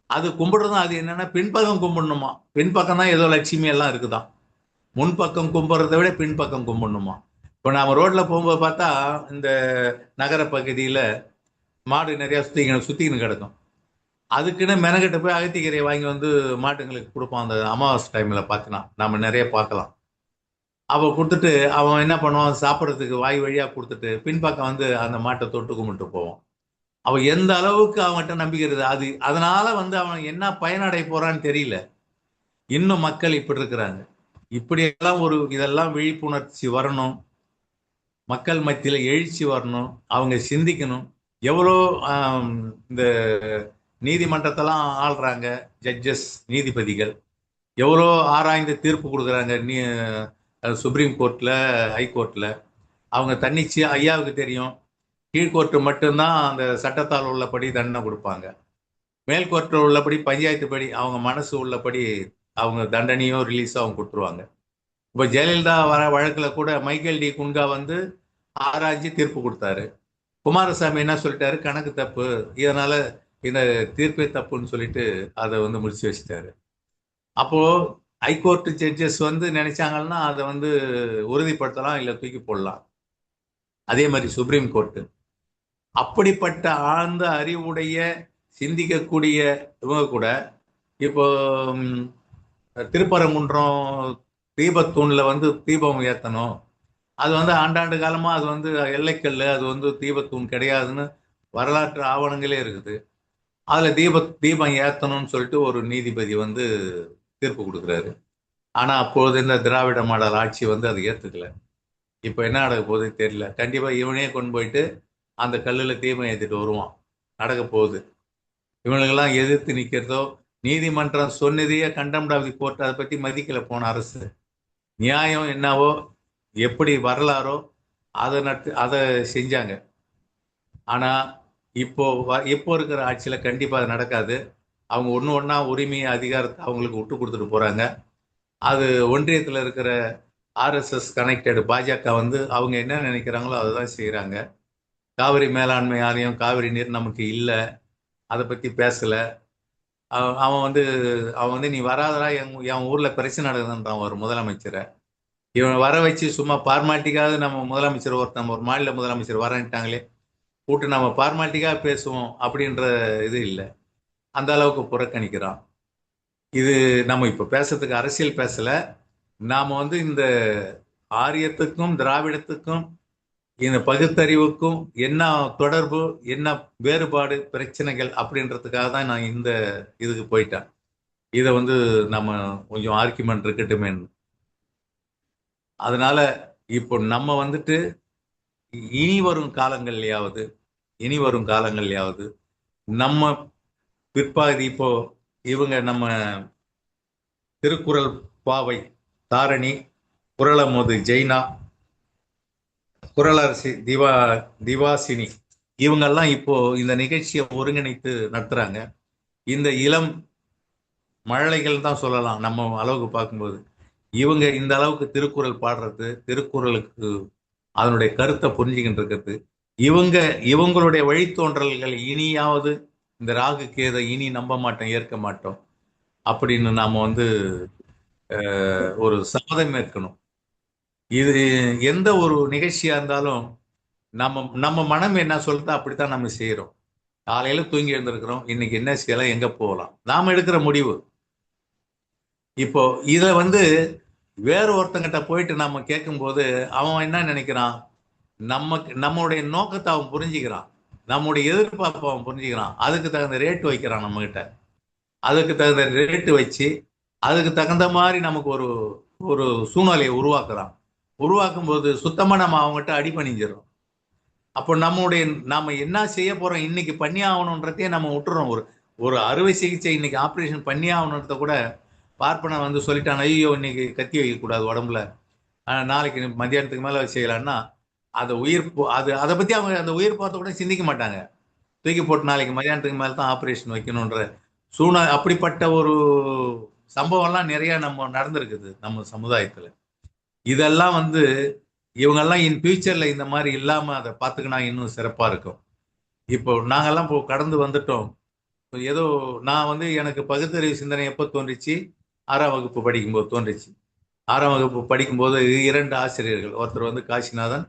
அது கும்பிடுறதும் அது என்னன்னா பின்பக்கம் கும்பிடணுமா? பின்பக்கம் தான் ஏதோ லட்சுமி எல்லாம் இருக்குதான். முன்பக்கம் கும்பிடுறத விட பின்பக்கம் கும்பிடணுமா? இப்போ நாம ரோட்ல போகும்போது பார்த்தா இந்த நகர பகுதியில மாடு நிறைய சுத்திக்கின்னு கிடக்கும். அதுக்குன்னு மெனக்கிட்ட போய் அகத்திக்கீரையை வாங்கி வந்து மாட்டுங்களுக்கு கொடுப்பான். அந்த அமாவாசை டைம்ல பார்த்தினா நம்ம நிறைய பார்க்கலாம். அவ கொடுத்துட்டு அவன் என்ன பண்ணுவான், சாப்பிட்றதுக்கு வாய் வழியா கொடுத்துட்டு பின்பக்கம் வந்து அந்த மாட்டை தொட்டு கும்பிட்டு போவான். அவன் எந்த அளவுக்கு அவன்கிட்ட நம்பிக்கிறது அது. அதனால வந்து அவன் என்ன பயனடை போறான்னு தெரியல. இன்னும் மக்கள் இப்படி இருக்கிறாங்க. இப்படியெல்லாம் இதெல்லாம் விழிப்புணர்ச்சி வரணும், மக்கள் மத்தியில எழுச்சி வரணும், அவங்க சிந்திக்கணும். எவ்வளோ இந்த நீதிமன்றத்தெல்லாம் ஆள்றாங்க ஜட்ஜஸ், நீதிபதிகள் எவ்வளோ ஆராய்ந்து தீர்ப்பு கொடுக்குறாங்க. சுப்ரீம் கோர்ட்ல, ஹைகோர்ட்ல அவங்க தன்னிச்சு ஐயாவுக்கு தெரியும். கீழ்கோர்ட்டு மட்டும்தான் அந்த சட்டத்தால் உள்ளபடி தண்டனை கொடுப்பாங்க. மேல்கோர்ட்டில் உள்ளபடி பஞ்சாயத்து படி அவங்க மனசு உள்ளபடி அவங்க தண்டனையோ ரிலீஸோ அவங்க கொடுத்துருவாங்க. இப்போ ஜெயலலிதா வழக்கில் கூட மைக்கேல் டி குன்கா வந்து ஆராய்ச்சி தீர்ப்பு கொடுத்தாரு. குமாரசாமி என்ன சொல்லிட்டாரு, கணக்கு தப்பு, இதனால இந்த தீர்ப்பே தப்புன்னு சொல்லிட்டு அதை வந்து முடிச்சு வச்சுட்டாரு. அப்போ ஹைகோர்ட் ஜட்ஜஸ் வந்து நினைச்சாங்கன்னா அதை வந்து உறுதிப்படுத்தலாம், இல்லை தூக்கி போடலாம். அதே மாதிரி சுப்ரீம் கோர்ட்டு அப்படிப்பட்ட ஆழ்ந்த அறிவுடைய சிந்திக்கக்கூடிய இவங்க கூட இப்போ திருப்பரங்குன்றம் தீபத்தூண்ல வந்து தீபம் ஏற்றணும், அது வந்து ஆண்டாண்டு காலமா அது வந்து எல்லைக்கல், அது வந்து தீபத்தூண் கிடையாதுன்னு வரலாற்று ஆவணங்களே இருக்குது. அதுல தீபம் ஏற்றணும்னு சொல்லிட்டு ஒரு நீதிபதி வந்து தீர்ப்பு கொடுக்குறாரு. ஆனா அப்போது இந்த திராவிட மாடல் ஆட்சி வந்து அதை ஏத்துக்கல. இப்ப என்ன நடக்க போகுது தெரியல. கண்டிப்பா இவனே கொண்டு போயிட்டு அந்த கல்லுல தீபம் ஏற்றிட்டு வருவான். நடக்க போகுது. இவனுக்கெல்லாம் எதிர்த்து நிக்கிறதோ, நீதிமன்றம் சொன்னதையே கண்டெம்ட் ஆஃப் தி கோர்ட் அதை பத்தி மதிக்கல போன அரசு. நியாயம் என்னவோ எப்படி வரலாறோ அதை செஞ்சாங்க. ஆனா இப்போ இருக்கிற ஆட்சியில கண்டிப்பா அது நடக்காது. அவங்க ஒண்ணா உரிமை அதிகாரத்தை அவங்களுக்கு விட்டு கொடுத்துட்டு போறாங்க. அது ஒன்றியத்துல இருக்கிற RSS கனெக்டட் பாஜக வந்து அவங்க என்ன நினைக்கிறாங்களோ அதை தான் செய்யறாங்க. காவிரி மேலாண்மை ஆணையம், காவிரி நீர் நமக்கு இல்லை, அதை பத்தி பேசல. அவன் வந்து நீ வராதரா, என் ஊர்ல பிரச்சனை நடக்குதுன்றான் ஒரு முதலமைச்சரை. இவன் வர வச்சு சும்மா பார்மாலிட்டிக்காவது நம்ம முதலமைச்சர் ஒரு மாநில முதலமைச்சர் வரன்ட்டாங்களே கூட்டு நம்ம பார்மாலிட்டிக்காக பேசுவோம் அப்படின்ற இது இல்லை. அந்த அளவுக்கு புறக்கணிக்கிறான். இது நம்ம இப்ப பேசுறதுக்கு அரசியல் பேசல. நாம வந்து இந்த ஆரியத்துக்கும் திராவிடத்துக்கும் இந்த பகுத்தறிவுக்கும் என்ன தொடர்பு, என்ன வேறுபாடு, பிரச்சனைகள் அப்படின்றதுக்காக தான் நான் இந்த இதுக்கு போயிட்டேன். இதை வந்து நம்ம கொஞ்சம் ஆர்கியூமெண்ட் இருக்கட்டுமே. அதனால இப்போ நம்ம வந்துட்டு இனி வரும் காலங்கள்லயாவது நம்ம பிற்பாதி இப்போ இவங்க நம்ம திருக்குறள் பாவை தாரணி, குறளமுது ஜெய்னா, குறளரசி திவாசினி இவங்கெல்லாம் இப்போ இந்த நிகழ்ச்சியை ஒருங்கிணைத்து நடத்துறாங்க. இந்த இளம் மழலைகள் தான் சொல்லலாம் நம்ம அளவுக்கு பார்க்கும்போது. இவங்க இந்த அளவுக்கு திருக்குறள் பாடுறது, திருக்குறளுக்கு அதனுடைய கருத்தை புரிஞ்சுக்கிட்டு இருக்கிறது, இவங்களுடைய வழித்தோன்றல்கள் இனியாவது இந்த ராகு கேதை இனி நம்ப மாட்டோம், ஏற்க மாட்டோம் அப்படின்னு நாம வந்து ஒரு சபதம் ஏற்கணும். இது எந்த ஒரு நிகழ்ச்சியா இருந்தாலும் நம்ம மனம் என்ன சொல்றதோ அப்படித்தான் நம்ம செய்யறோம். காலையில தூங்கி எழுந்திருக்கிறோம், இன்னைக்கு என்ன செய்யலாம், எங்க போகலாம், நாம எடுக்கிற முடிவு. இப்போ இத வந்து வேற ஒருத்தங்கிட்ட போயிட்டு நம்ம கேட்கும்போது அவன் என்ன நினைக்கிறான், நம்மளுடைய நோக்கத்தை அவன் புரிஞ்சுக்கிறான், நம்முடைய எதிர்பார்ப்பை அவன் புரிஞ்சுக்கிறான், அதுக்கு தகுந்த ரேட் வைக்கிறான் நம்ம கிட்ட. அதுக்கு தகுந்த ரேட்டு வச்சு அதுக்கு தகுந்த மாதிரி நமக்கு ஒரு ஒரு சூழ்நிலையை உருவாக்குறான். உருவாக்கும் போது சுத்தமா நம்ம அவங்ககிட்ட அடிபணிஞ்சிடறோம். அப்போ நாம என்ன செய்ய போறோம், இன்னைக்கு பண்ணி ஆகணுன்றதையே நம்ம விட்டுறோம். ஒரு ஒரு அறுவை சிகிச்சை இன்னைக்கு ஆப்ரேஷன் பண்ணி ஆகணுன்றத கூட பார்ப்பன வந்து சொல்லிட்டான், ஐயோ இன்னைக்கு கத்தி வைக்கக்கூடாது உடம்புல, நாளைக்கு மத்தியானத்துக்கு மேல செய்யலாம்னா அதை அதை பத்தி அவங்க அந்த உயிர் பார்த்த கூட சிந்திக்க மாட்டாங்க. தூக்கி போட்டு நாளைக்கு மத்தியானத்துக்கு மேல தான் ஆப்ரேஷன் வைக்கணுன்ற சூழ்நிலை. அப்படிப்பட்ட ஒரு சம்பவம்லாம் நிறைய நம்ம நடந்திருக்குது நம்ம சமுதாயத்துல. இதெல்லாம் வந்து இவங்கெல்லாம் இன் ஃபியூச்சர்ல இந்த மாதிரி இல்லாம அதை பார்த்துக்கினா இன்னும் சிறப்பா இருக்கும். இப்போ நாங்கெல்லாம் இப்போ கடந்து வந்துட்டோம். ஏதோ நான் வந்து எனக்கு பகுத்தறிவு சிந்தனை எப்போ தோன்றிச்சு, 6ஆம் வகுப்பு படிக்கும்போது தோன்றிச்சு. 6ஆம் வகுப்பு படிக்கும்போது 2 ஆசிரியர்கள், ஒருத்தர் வந்து காசிநாதன்,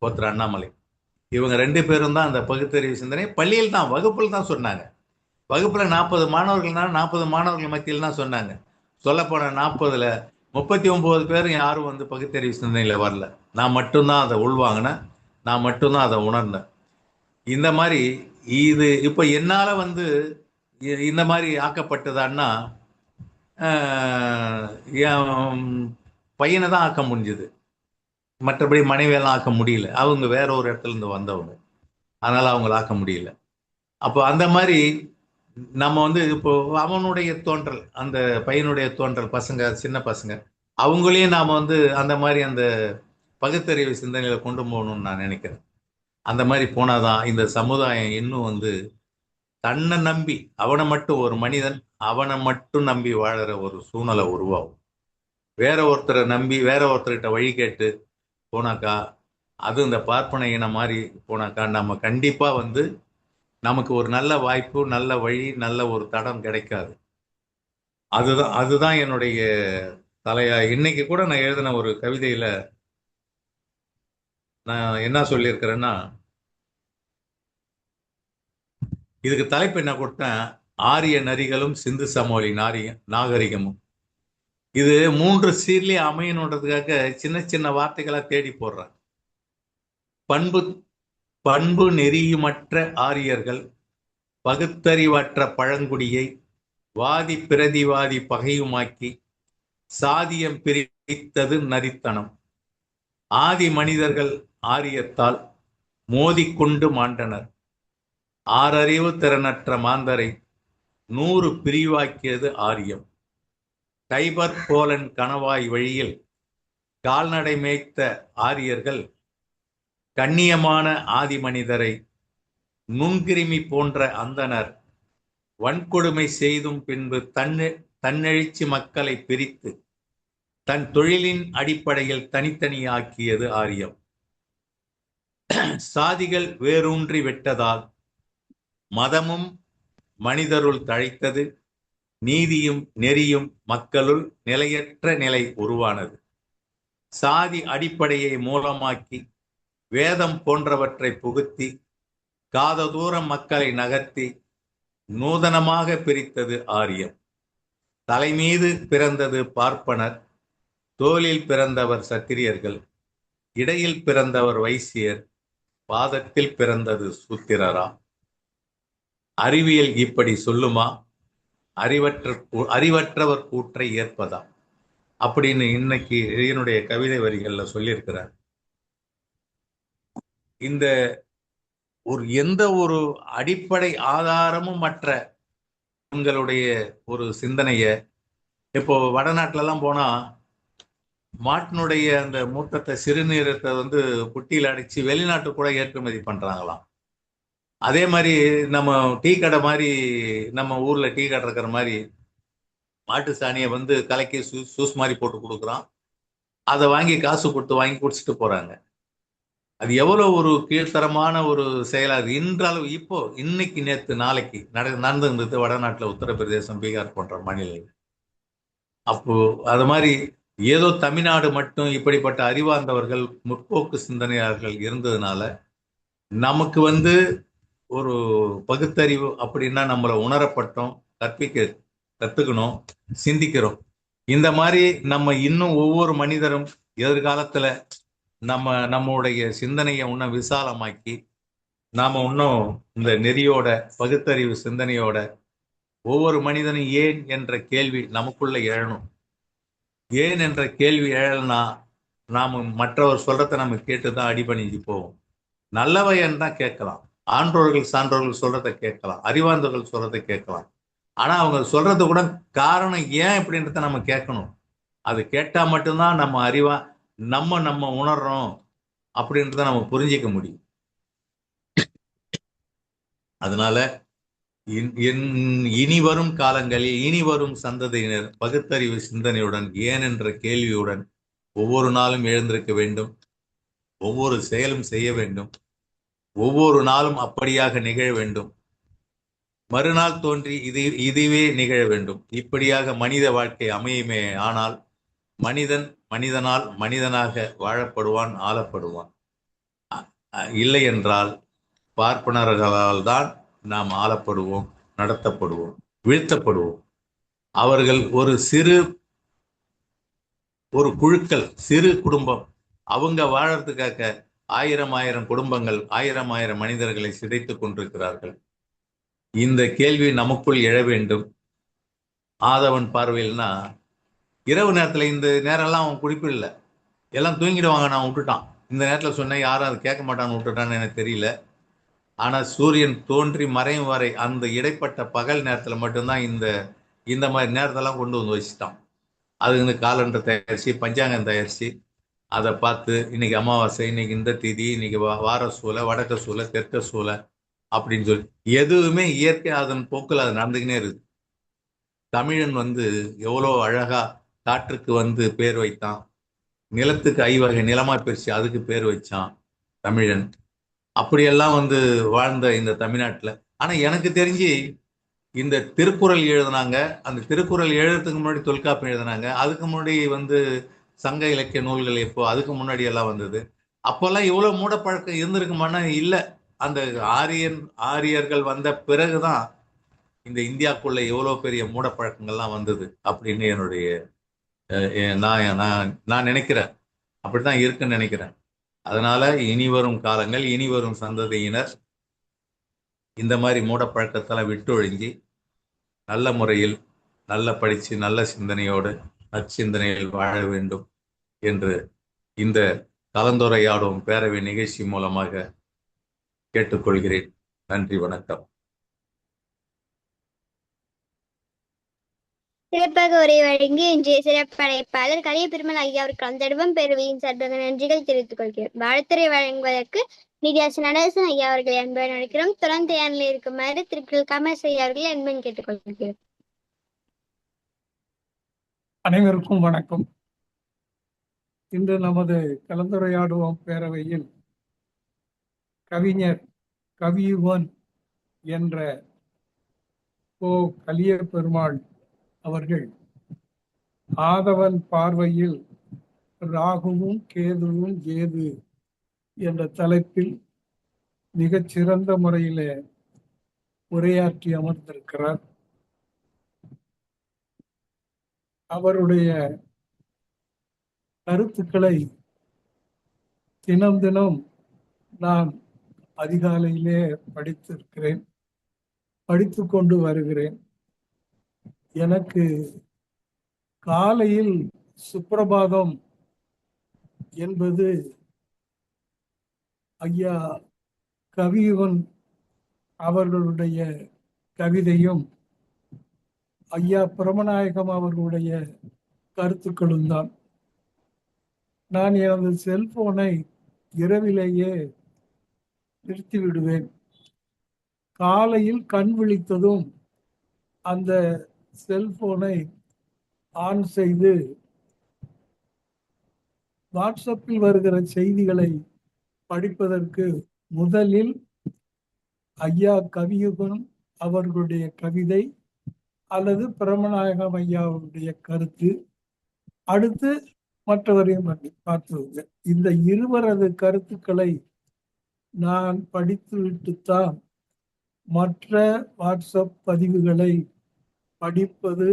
ஒருத்தர் அண்ணாமலை. இவங்க 2 பேரும் தான் அந்த பகுத்தறிவு சிந்தனை பள்ளியில் தான், வகுப்பில் தான் சொன்னாங்க. வகுப்புல 40 மாணவர்கள்னா 40 மாணவர்கள் மத்தியில் தான் சொன்னாங்க. சொல்லப்போன 40ல் 39 பேரும் யாரும் வந்து பகுத்தறிவு சிந்தனையில வரல. நான் மட்டும்தான் அதை உள்வாங்கினேன், நான் மட்டும்தான் அதை உணர்ந்தேன். இந்த மாதிரி இது இப்போ என்னால வந்து இந்த மாதிரி ஆக்கப்பட்டதான்னா என் பையனை தான் ஆக்க முடிஞ்சது, மற்றபடி மனைவியெல்லாம் ஆக்க முடியல. அவங்க வேற ஒரு இடத்துல இருந்து வந்தவங்க, அதனால அவங்கள ஆக்க முடியல. அப்போ அந்த மாதிரி நம்ம வந்து இப்போ அவனுடைய தோன்றல், அந்த பையனுடைய தோன்றல், பசங்க சின்ன பசங்க, அவங்களையும் நாம வந்து அந்த மாதிரி அந்த பகுத்தறிவு சிந்தனையில கொண்டு போகணும்னு நான் நினைக்கிறேன். அந்த மாதிரி போனாதான் இந்த சமுதாயம் இன்னும் வந்து தன்னை நம்பி, அவனை மட்டும், ஒரு மனிதன் அவனை மட்டும் நம்பி வாழற ஒரு சூழ்நிலை உருவாகும். வேற ஒருத்தரை நம்பி வேற ஒருத்தர்கிட்ட வழி கேட்டு போனாக்கா, அது இந்த பார்ப்பன இனம் மாதிரி போனாக்கா நம்ம கண்டிப்பா வந்து நமக்கு ஒரு நல்ல வாய்ப்பு, நல்ல வழி, நல்ல ஒரு தடம் கிடைக்காது. அதுதான் என்னுடைய தலையா. இன்னைக்கு கூட நான் எழுதின ஒரு கவிதையில நான் என்ன சொல்லியிருக்கிறேன்னா, இதுக்கு தலைப்பு என்ன கொடுத்தேன், ஆரிய நரிகளும் சிந்து சமவெளி நாகரிகமும். இது 3 சீர்லயே அமையணுன்றதுக்காக சின்ன சின்ன வார்த்தைகளா தேடி போடுறேன். பண்பு நெறியுமற்ற ஆரியர்கள், பகுத்தறிவற்ற பழங்குடியை வாதி பிரதிவாதி பகையுமாக்கி சாதியம் பிரித்தது நரித்தனம். ஆதி மனிதர்கள் ஆரியத்தால் மோதிக்கொண்டு மாண்டனர். 6 அறிவு திறனற்ற மாந்தரை 100 பிரிவாக்கியது ஆரியம். கைபர் போலன் கணவாய் வழியில் கால்நடை மேய்த்த ஆரியர்கள் கண்ணியமான ஆதி மனிதரை நுண்கிருமி போன்ற அந்தனர் வன்கொடுமை செய்தும் பின்பு தன்னெழுச்சி மக்களை பிரித்து தன் தொழிலின் அடிப்படையில் தனித்தனியாக்கியது ஆரியம். சாதிகள் வேரூன்றி விட்டதால் மதமும் மனிதருள் தழைத்தது, நீதியும் நெறியும் மக்களுள் நிலையற்ற நிலை உருவானது. சாதி அடிப்படையை மூலமாக்கி வேதம் போன்றவற்றை புகுத்தி காததூரம் மக்களை நகர்த்தி நூதனமாக பிரித்தது ஆரியம். தலைமீது பிறந்தது பார்ப்பனர், தோளில் பிறந்தவர் சத்திரியர்கள், இடையில் பிறந்தவர் வைசியர், பாதத்தில் பிறந்தது சூத்திரரா. அறிவியல் இப்படி சொல்லுமா, அறிவற்றவர் கூற்றை ஏற்பதா அப்படின்னு இன்னைக்கு என்னுடைய கவிதை வரிகள்ல சொல்லியிருக்கிறார். இந்த எந்த ஒரு அடிப்படை ஆதாரமும் மற்ற உங்களுடைய ஒரு சிந்தனைய, இப்போ வடநாட்டுல எல்லாம் போனா மாட்டினுடைய அந்த மூத்தத்தை, சிறுநீரத்தை வந்து புட்டியில் அடிச்சு வெளிநாட்டு கூட ஏற்றுமதி பண்றாங்களாம். அதே மாதிரி நம்ம டீ கடை மாதிரி, நம்ம ஊர்ல டீ கடை இருக்கிற மாதிரி மாட்டு சாணியை வந்து கலக்கி சூஸ் மாதிரி போட்டு கொடுக்குறான். அதை வாங்கி காசு கொடுத்து வாங்கி குடிச்சிட்டு போறாங்க. அது எவ்வளவு ஒரு கீழ்த்தரமான ஒரு செயலாது. இன்றளவு இப்போ இன்னைக்கு நேற்று நாளைக்கு நடந்து இருந்தது வடநாட்டுல, உத்தரப்பிரதேசம், பீகார் போன்ற மாநிலங்கள். அப்போ அது மாதிரி ஏதோ தமிழ்நாடு மட்டும் இப்படிப்பட்ட அறிவார்ந்தவர்கள், முற்போக்கு சிந்தனையாளர்கள் இருந்ததுனால நமக்கு வந்து ஒரு பகுத்தறிவு அப்படின்னா நம்மளை உணரப்பட்டோம், கத்துக்கணும், சிந்திக்கிறோம். இந்த மாதிரி நம்ம இன்னும் ஒவ்வொரு மனிதரும் எதிர்காலத்துல நம்முடைய சிந்தனையை இன்னும் விசாலமாக்கி நாம இன்னும் இந்த நெறியோட பகுத்தறிவு சிந்தனையோட ஒவ்வொரு மனிதனும் ஏன் என்ற கேள்வி நமக்குள்ள எழணும். ஏன் என்ற கேள்வி எழலனா நாம மற்றவர் சொல்றதை நம்ம கேட்டுதான் அடிபணிஞ்சு போவோம். நல்லவையன் தான் கேட்கலாம், ஆன்றோர்கள் சான்றோர்கள் சொல்றதை கேட்கலாம், அறிவார்ந்தவர்கள் சொல்றதை கேட்கலாம். ஆனா அவங்க சொல்றது கூட காரணம் ஏன் அப்படின்றத நம்ம கேட்கணும். அது கேட்டா மட்டும்தான் நம்ம உணர்றோம் அப்படின்றத நம்ம புரிஞ்சிக்க முடியும். அதனால இனி வரும் காலங்களில் இனி வரும் சந்ததியினர் பகுத்தறிவு சிந்தனையுடன் ஏன் என்ற கேள்வியுடன் ஒவ்வொரு நாளும் எழுந்திருக்க வேண்டும், ஒவ்வொரு செயலும் செய்ய வேண்டும், ஒவ்வொரு நாளும் அப்படியாக நிகழ வேண்டும். மறுநாள் தோன்றி இதுவே நிகழ வேண்டும். இப்படியாக மனித வாழ்க்கை அமையுமே ஆனால் மனிதனால் மனிதனாக வாழப்படுவான், ஆளப்படுவான். இல்லை என்றால் பார்ப்பனர்களால் தான் நாம் ஆளப்படுவோம், நடத்தப்படுவோம், வீழ்த்தப்படுவோம். அவர்கள் ஒரு குழுக்கள், சிறு குடும்பம், அவங்க வாழறதுக்காக ஆயிரம் குடும்பங்கள், ஆயிரம் மனிதர்களை சிதைத்துக் கொண்டிருக்கிறார்கள். இந்த கேள்வி நமக்குள் எழ வேண்டும். ஆதவன் பார்வையில்னா இரவு நேரத்துல இந்த நேரம்லாம் அவன் குடிப்பில்லை, எல்லாம் தூங்கிடுவாங்க, நான் விட்டுட்டான். இந்த நேரத்தில் சொன்னேன், யாரும் அதை கேட்க மாட்டான்னு விட்டுட்டான்னு எனக்கு தெரியல. ஆனா சூரியன் தோன்றி மறையும் வரை அந்த இடைப்பட்ட பகல் நேரத்துல மட்டும்தான் இந்த மாதிரி நேரத்தெல்லாம் கொண்டு வந்து வச்சுட்டான். அது இந்த காலண்டர் தயாரிச்சு, பஞ்சாங்கம் தயாரிச்சு, அதை பார்த்து இன்னைக்கு அமாவாசை, இன்னைக்கு இந்த திதி, இன்னைக்கு வார சூலை, வடக்க சூலை, தெற்க சூலை அப்படின்னு சொல்லி எதுவுமே இயற்கை அதன் போக்கில் அது நடந்துக்கினே இருக்கு. தமிழன் எவ்வளோ அழகா காற்றுக்கு பேர் வைத்தான், நிலத்துக்கு ஐவகை நிலமா பிரிச்சு அதுக்கு பேர் வச்சான் தமிழன். அப்படியெல்லாம் வாழ்ந்த இந்த தமிழ்நாட்டில். ஆனா எனக்கு தெரிஞ்சு இந்த திருக்குறள் எழுதினாங்க, அந்த திருக்குறள் எழுதுறதுக்கு முன்னாடி தொல்காப்பியம் எழுதினாங்க, அதுக்கு முன்னாடி சங்க இலக்கிய நூல்கள் எப்போ அதுக்கு முன்னாடி எல்லாம் வந்தது. அப்போல்லாம் இவ்வளவு மூடப்பழக்கம் இருந்திருக்குமானா இல்லை. அந்த ஆரியர்கள் வந்த பிறகுதான் இந்த இந்தியாவுக்குள்ள எவ்வளவு பெரிய மூடப்பழக்கங்கள்லாம் வந்தது அப்படின்னு என்னுடைய நான் நினைக்கிறேன். அப்படித்தான் இருக்குன்னு நினைக்கிறேன். அதனால இனி வரும் காலங்கள், இனி வரும் சந்ததியினர் இந்த மாதிரி மூடப்பழக்கத்தெல்லாம் விட்டொழிஞ்சி நல்ல முறையில், நல்ல படிச்சு, நல்ல சிந்தனையோடு நற்சிந்தனையில் வாழ வேண்டும் என்று இந்த கலந்துரையாடும் பேரவை நிகழ்ச்சி மூலமாக கேட்டுக்கொள்கிறேன். நன்றி, வணக்கம். சிறப்பாக உரை வழங்கி இன்றைய சிறப்படைப்பாளர் கலிய பெருமாள் ஐயா அவர்கள் கலந்தடுவம் பேரவையின் சார்பாக நன்றிகள் தெரிவித்துக் கொள்கிறேன். வாழ்த்துறை வழங்குவதற்கு நீதியாசன் நடேசன் ஐயா அவர்களை அன்புடன் அழைக்கிறோம். தொடர்ந்து தயாரில் இருக்குமாறு திருக்குறள் காமராஜ் ஐயா அவர்களை அன்புடன் கேட்டுக்கொள்கிறேன். அனைவருக்கும் வணக்கம். இன்று நமது கலந்துரையாடுவோம் பேரவையில் கவிஞர் கவியுவன் என்ற கலிய பெருமாள் அவர்கள் ஆதவன் பார்வையில் ராகுவும் கேதுவும் ஏது என்ற தலைப்பில் மிகச் சிறந்த முறையிலே உரையாற்றி அமர்ந்திருக்கிறார். அவருடைய கருத்துக்களை தினம் தினம் நான் அதிகாலையிலே படித்து கொண்டு வருகிறேன். எனக்கு காலையில் சுப்பிரபாதம் என்பது ஐயா கவியுவன் அவர்களுடைய கவிதையும் ஐயா பிரமநாயகம் அவர்களுடைய கருத்துக்களும் தான். நான் எனது செல்போனை இரவிலேயே நிறுத்தி விடுவேன். காலையில் கண் விழித்ததும் அந்த செல்போனை ஆன் செய்து வாட்ஸ்அப்பில் வருகிற செய்திகளை படிப்பதற்கு முதலில் ஐயா கவியுகன் அவர்களுடைய கவிதை அல்லது பிரமநாயகம் ஐயா அவருடைய கருத்து, அடுத்து மற்றவரையும் பார்த்து இந்த இருவரது கருத்துக்களை நான் படித்துவிட்டுத்தான் மற்ற வாட்ஸ்அப் பதிவுகளை படிப்பது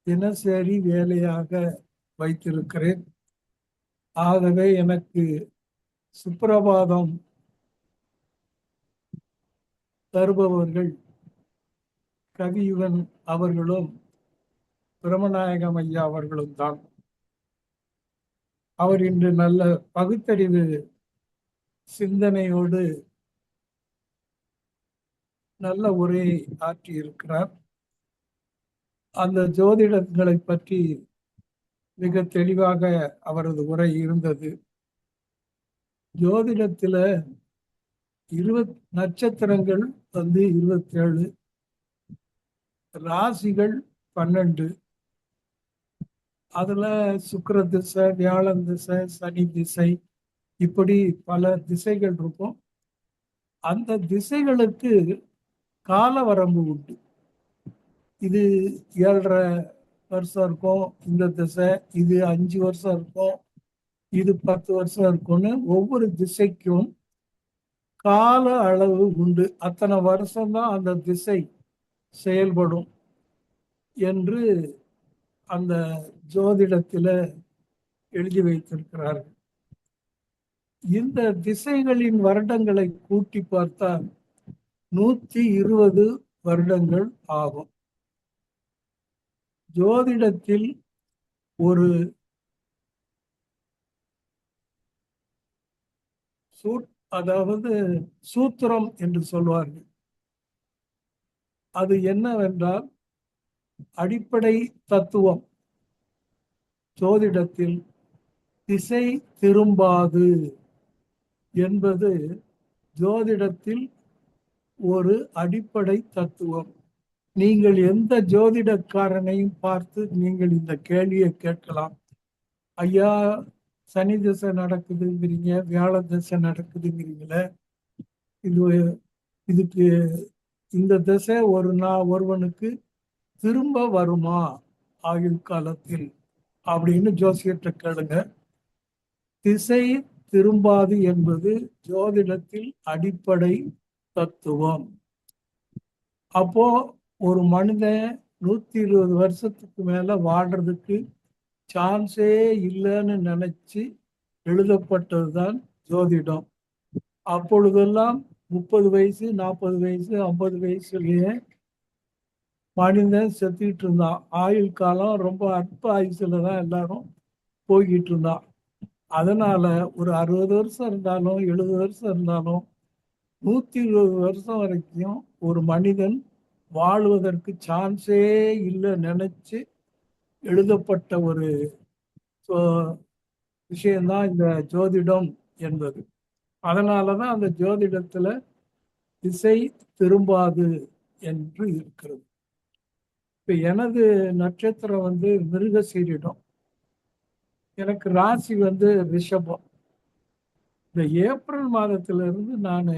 தினசரி வேலையாக வைத்திருக்கிறேன். ஆகவே எனக்கு சுப்பிரபாதம் தருபவர்கள் கவியுகன் அவர்களும் பிரமநாயகம் ஐயா அவர்களும் தான். அவர் இன்று நல்ல பகுத்தறிவு சிந்தனையோடு நல்ல உரையை ஆற்றியிருக்கிறார். அந்த ஜோதிடங்களை பற்றி மிக தெளிவாக அவரது உரை இருந்தது. ஜோதிடத்துல 20 நட்சத்திரங்கள் 27, ராசிகள் 12. அதுல சுக்கிர திசை, வியாழன் திசை, சனி திசை, இப்படி பல திசைகள் இருக்கும். அந்த திசைகளுக்கு கால வரம்பு உண்டு. இது 7.5 வருஷம் இருக்கும் இந்த திசை, இது 5 வருஷம் இருக்கும், இது 10 வருஷம் இருக்கும்னு ஒவ்வொரு திசைக்கும் கால அளவு உண்டு. அத்தனை வருஷம்தான் அந்த திசை செயல்படும் என்று அந்த ஜோதிடத்துல எழுதி வைத்திருக்கிறார்கள். இந்த திசைகளின் வருடங்களை கூட்டி பார்த்தால் 120 வருடங்கள் ஆகும். ஜோதிடத்தில் ஒரு அதாவது சூத்திரம் என்று சொல்வார்கள். அது என்னவென்றால் அடிப்படை தத்துவம். ஜோதிடத்தில் திசை திரும்பாது என்பது ஜோதிடத்தில் ஒரு அடிப்படை தத்துவம். நீங்கள் எந்த ஜோதிடக்காரனையும் பார்த்து நீங்கள் இந்த கேள்வியை கேட்கலாம். ஐயா, சனி திசை நடக்குதுங்கிறீங்க, வியாழ திசை நடக்குதுங்கிறீங்களே, இதுக்கு இந்த திசை ஒருவனுக்கு திரும்ப வருமா ஆயுள் காலத்தில் அப்படின்னு ஜோசியத்தை கேளுங்க. திசை திரும்பாது என்பது ஜோதிடத்தில் அடிப்படை தத்துவம். அப்போ ஒரு மனிதன் 120 வருஷத்துக்கு மேல வாழ்றதுக்கு சான்ஸே இல்லைன்னு நினைச்சு எழுதப்பட்டதுதான் ஜோதிடம். அப்பொழுதெல்லாம் 30 வயசு, 40 வயசு, 50 வயசுலயே மனிதன் செத்துக்கிட்டு இருந்தான். ஆயுள் காலம் ரொம்ப அற்ப ஆயுசுல தான் எல்லாரும் போய்கிட்டு இருந்தான். அதனால ஒரு 60 வருஷம் இருந்தாலும் 70 வருஷம் இருந்தாலும் 120 வருஷம் வரைக்கும் ஒரு மனிதன் வாழ்வதற்கு சான்ஸே இல்லை நினைச்சு எழுதப்பட்ட ஒரு விஷயம்தான் இந்த ஜோதிடம் என்பது. அதனாலதான் அந்த ஜோதிடத்துல திசை திரும்பாது என்று இருக்கிறது. இப்ப எனது நட்சத்திரம் மிருகசீரிடம், எனக்கு ராசி ரிஷபம். இந்த ஏப்ரல் மாதத்துல இருந்து நான்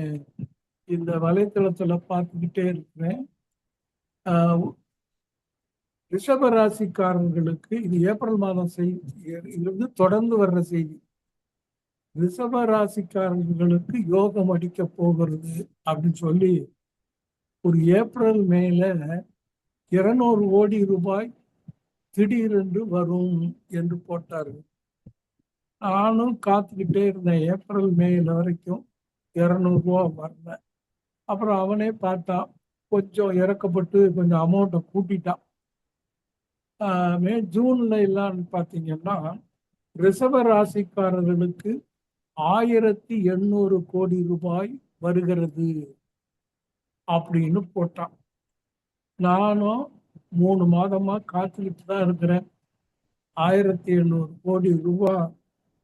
இந்த வலைத்தளத்துல பார்த்துக்கிட்டே இருக்கிறேன். ரிஷப ராசிக்காரர்களுக்கு இது ஏப்ரல் மாதம் செய்தி தொடர்ந்து வர்ற செய்தி. ரிஷப ராசிக்காரர்களுக்கு யோகம் அடிக்க போகிறது அப்படின்னு சொல்லி ஒரு ஏப்ரல் மேல 200 கோடி ரூபாய் திடீரென்று வரும் என்று போட்டார்கள். நானும் காத்துக்கிட்டே இருந்தேன். ஏப்ரல் மேல வரைக்கும் 200 ரூபா வரல. அப்புறம் அவனே பார்த்தான், கொஞ்சம் இறக்கப்பட்டு கொஞ்சம் அமௌண்ட்டை கூட்டிட்டான். ஜூன்ல எல்லாம் பார்த்தீங்கன்னா ரிஷப ராசிக்காரர்களுக்கு 1800 கோடி ரூபாய் வருகிறது அப்படின்னு போட்டான். நானும் 3 மாதமா காத்துக்கிட்டு தான் இருக்கிறேன். 1800 கோடி ரூபாய்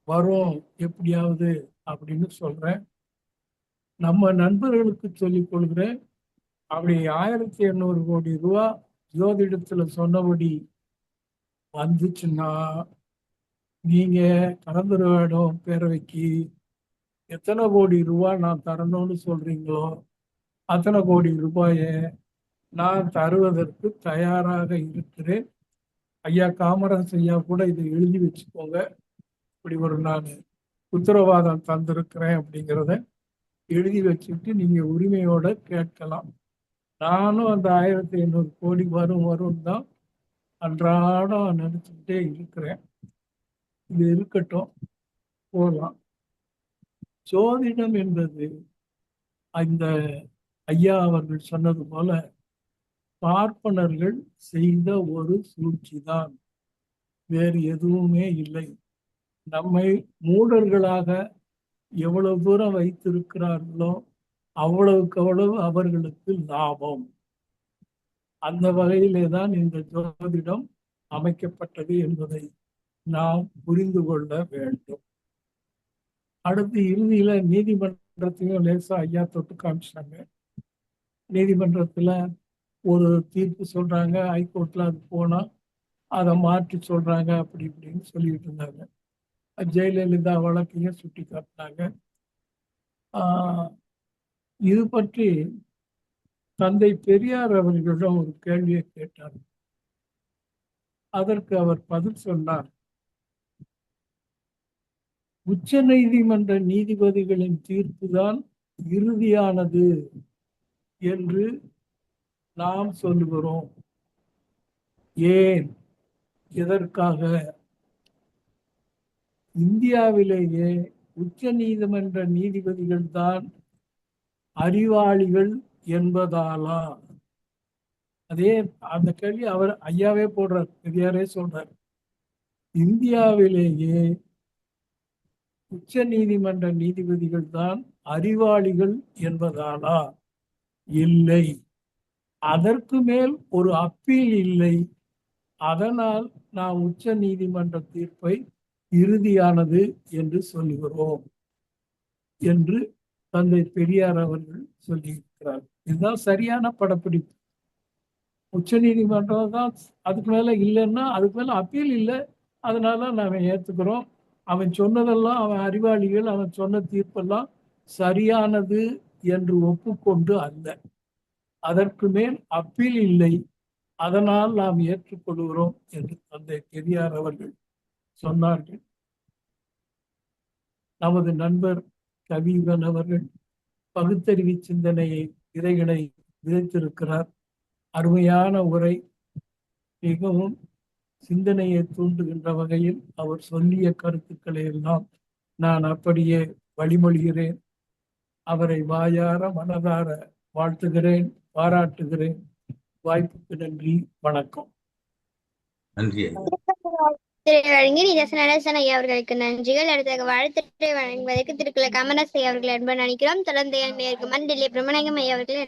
வரும் எப்படியாவது அப்படின்னு சொல்றேன். நம்ம நண்பர்களுக்கு சொல்லிக் கொள்கிறேன், அப்படி 1800 கோடி ரூபாய் ஜோதிடத்துல சொன்னபடி வந்துச்சுன்னா நீங்க கலந்துரையாடும் பேரவைக்கு எத்தனை கோடி ரூபாய் நான் தரணும்னு சொல்றீங்களோ அத்தனை கோடி ரூபாயை நான் தருவதற்கு தயாராக இருக்கிறேன். ஐயா காமராஜ் ஐயா கூட இதை எழுதி வச்சுக்கோங்க, இப்படி ஒரு நான் உத்தரவாதம் தந்திருக்கிறேன் அப்படிங்கிறத எழுதி வச்சுட்டு நீங்க உரிமையோட கேட்கலாம். நானும் அந்த 1500 கோடி வரும் தான் அன்றாடம் நினைச்சுக்கிட்டே இருக்கிறேன். இது இருக்கட்டும், போகலாம். ஜோதிடம் என்பது அந்த ஐயா அவர்கள் சொன்னது போல பார்ப்பனர்கள் செய்த ஒரு சூழ்ச்சி தான், வேறு எதுவுமே இல்லை. நம்மை மூடர்களாக எவ்வளவு தூரம் வைத்திருக்கிறார்களோ அவ்வளவுக்கு அவ்வளவு அவர்களுக்கு லாபம். அந்த வகையிலே தான் இந்த ஜோதிடம் அமைக்கப்பட்டது என்பதை நாம் புரிந்து கொள்ள வேண்டும். அடுத்து இறுதியில நீதிமன்றத்தையும் லேசா ஐயா தொட்டு காமிச்சாங்க. நீதிமன்றத்துல ஒரு தீர்ப்பு சொல்றாங்க, ஹைகோர்ட்ல அது போனா அதை மாற்றி சொல்றாங்க, அப்படி இப்படின்னு சொல்லிட்டு இருந்தாங்க. ஜெயலலிதா வழக்கையும் சுட்டி காட்டினாங்க. இது பற்றி தந்தை பெரியார் அவர்களிடம் ஒரு கேள்வியை கேட்டார். அதற்கு அவர் பதில் சொன்னார், உச்ச நீதிமன்ற நீதிபதிகளின் தீர்ப்புதான் இறுதியானது என்று நாம் சொல்லுகிறோம். ஏன், எதற்காக? இந்தியாவிலேயே உச்ச நீதிமன்ற நீதிபதிகள் தான் அறிவாளிகள் என்பதாலா? அதே அந்த கேள்வி அவர் ஐயாவே போடுறார், பெரியாரே சொல்றார். இந்தியாவிலேயே உச்ச நீதிமன்ற நீதிபதிகள் தான் அறிவாளிகள் என்பதாலா? இல்லை. அதற்கு மேல் ஒரு அப்பீல் இல்லை. அதனால் நாம் உச்ச நீதிமன்ற தீர்ப்பை இறுதியானது என்று சொல்லுகிறோம் என்று தந்தை பெரியார் அவர்கள் சொல்லியிருக்கிறார். இதுதான் சரியான படப்பிடிப்பு. உச்ச நீதிமன்றம் தான் அதுக்கு மேல இல்லைன்னா, அதுக்கு மேல அப்பீல் இல்லை, அதனால நாம ஏத்துக்கிறோம். அவன் சொன்னதெல்லாம், அவன் அறிவாளிகள், அவன் சொன்ன தீர்ப்பெல்லாம் சரியானது என்று ஒப்புக்கொண்டு அல்ல. அதற்கு மேல் அப்பீல் இல்லை, அதனால் நாம் ஏற்றுக்கொள்கிறோம் என்று தந்தை பெரியார் அவர்கள் சொன்னார்கள். நமது நண்பர் கவிவன் அவர்கள் பகுத்தறிவு சிந்தனையை விதைகளை விதைத்திருக்கிறார். அருமையான உரை, மிகவும் சிந்தனையை தூண்டுகின்ற வகையில் அவர் சொல்லிய கருத்துக்களை எல்லாம் நான் அப்படியே வழிமொழிகிறேன். அவரை வாயார மனதார வாழ்த்துகிறேன், பாராட்டுகிறேன். வாய்ப்புக்கு நன்றி, வணக்கம். நன்றி. வழங்கி நிதர்சன நடேசன் ஐயா அவர்களுக்கு நன்றிகள். அடுத்த வாழ்த்துறை வழங்குவதற்கு திருக்குள்ள கமலஸ் ஐயா அவர்கள் அன்பு நினைக்கிறோம். தொடர்ந்து நேர்குமன் டெல்லி பிரம்மநாயகம் ஐயா அவர்கள்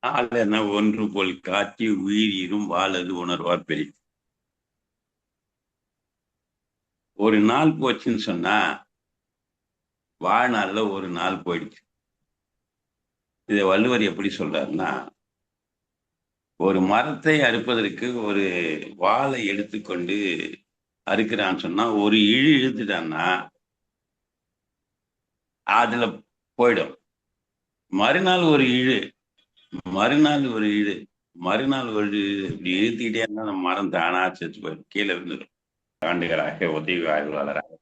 ஆளென ஒன்று போல் காட்சி உயிரிரும் வாழது உணர்வார் பெரிய. ஒரு நாள் போச்சுன்னு சொன்னா வாழ்நாள்ல ஒரு நாள் போயிடுச்சு. இதை வள்ளுவர் எப்படி சொல்றாருன்னா, ஒரு மரத்தை அறுப்பதற்கு ஒரு வாளை எடுத்துக்கொண்டு அறுக்கிறான்னு சொன்னா, ஒரு இழு இழுத்துட்டான்னா அதுல போயிடும். மறுநாள் ஒரு இழு, மறுநாள் ஒரு இழு, மறுநாள் ஒரு இழு, இப்படி இழுத்துக்கிட்டே இருந்தா அந்த மரம் தானா செத்து போயிடும், கீழே விழுந்துடும். ஆண்டுகளாக உதவி ஆய்வாளராக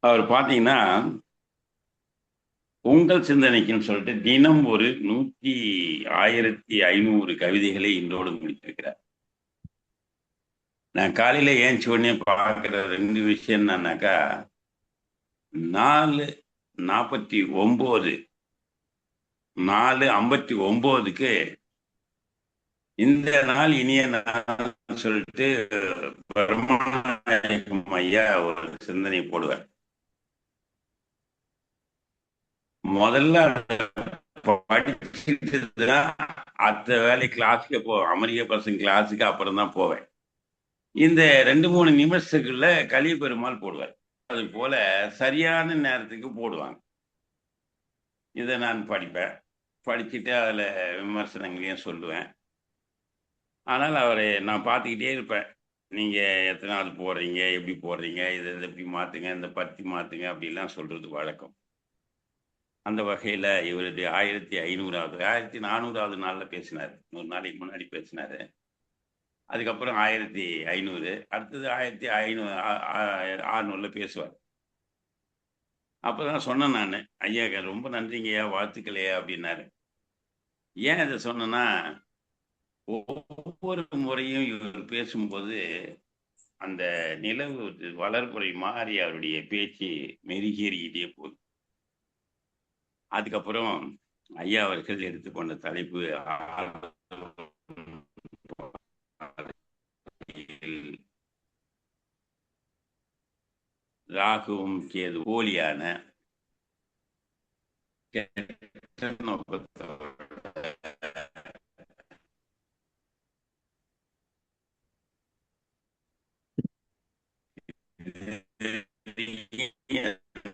அவர் பார்த்தீங்கன்னா, உங்கள் சிந்தனைக்குன்னு சொல்லிட்டு தினம் ஒரு 1500 கவிதைகளை இன்றோடு முடித்திருக்கிறார். நான் காலையில ஏஞ்சி உடனே பார்க்கிற 2 விஷயம் என்னன்னாக்கா, 4:49 4:59க்கு இந்த நாள் இனிய நாள் சொல்லிட்டு பிரம்மநாயகம் ஐயா ஒரு சிந்தனை போடுவார். முதல்ல படிச்சுட்டு தான் அடுத்த வேலை கிளாஸுக்கு அமெரிக்க பசங்க கிளாஸுக்கு அப்புறம் தான் போவேன். இந்த 2-3 நிமிஷத்துக்குள்ள கலிய பெருமாள் போடுவார். அது போல சரியான நேரத்துக்கு போடுவாங்க. இதை நான் படிப்பேன், படிச்சுட்டு அதில் விமர்சனங்களையும் சொல்லுவேன். ஆனால் அவரை நான் பார்த்துக்கிட்டே இருப்பேன். நீங்கள் எத்தனை நாள் போடுறீங்க, எப்படி போடுறீங்க, இதை எப்படி மாற்றுங்க, இந்த பத்தி மாற்றுங்க அப்படிலாம் சொல்கிறது வழக்கம். அந்த வகையில் இவருடைய 1500வது 1400வது நாளில் பேசினார். 100 நாளைக்கு முன்னாடி பேசினார். அதுக்கப்புறம் 1500, அடுத்தது 1600 பேசுவார். அப்பதான் சொன்னேன் நான், ஐயா ரொம்ப நன்றிங்கய்யா, வாழ்த்துக்களையா அப்படின்னாரு. ஏன் இதை சொன்னேன்னா, ஒவ்வொரு முறையும் இவர் பேசும்போது அந்த நிலவு வளர்ப்புறை மாறி அவருடைய பேச்சு மெருகேறிக்கிட்டே போகுது. அதுக்கப்புறம் ஐயா அவர்கள் எடுத்துக்கொண்ட தலைப்பு ராகுவும் கேது போலியான கெட்ட நோக்கத்தோட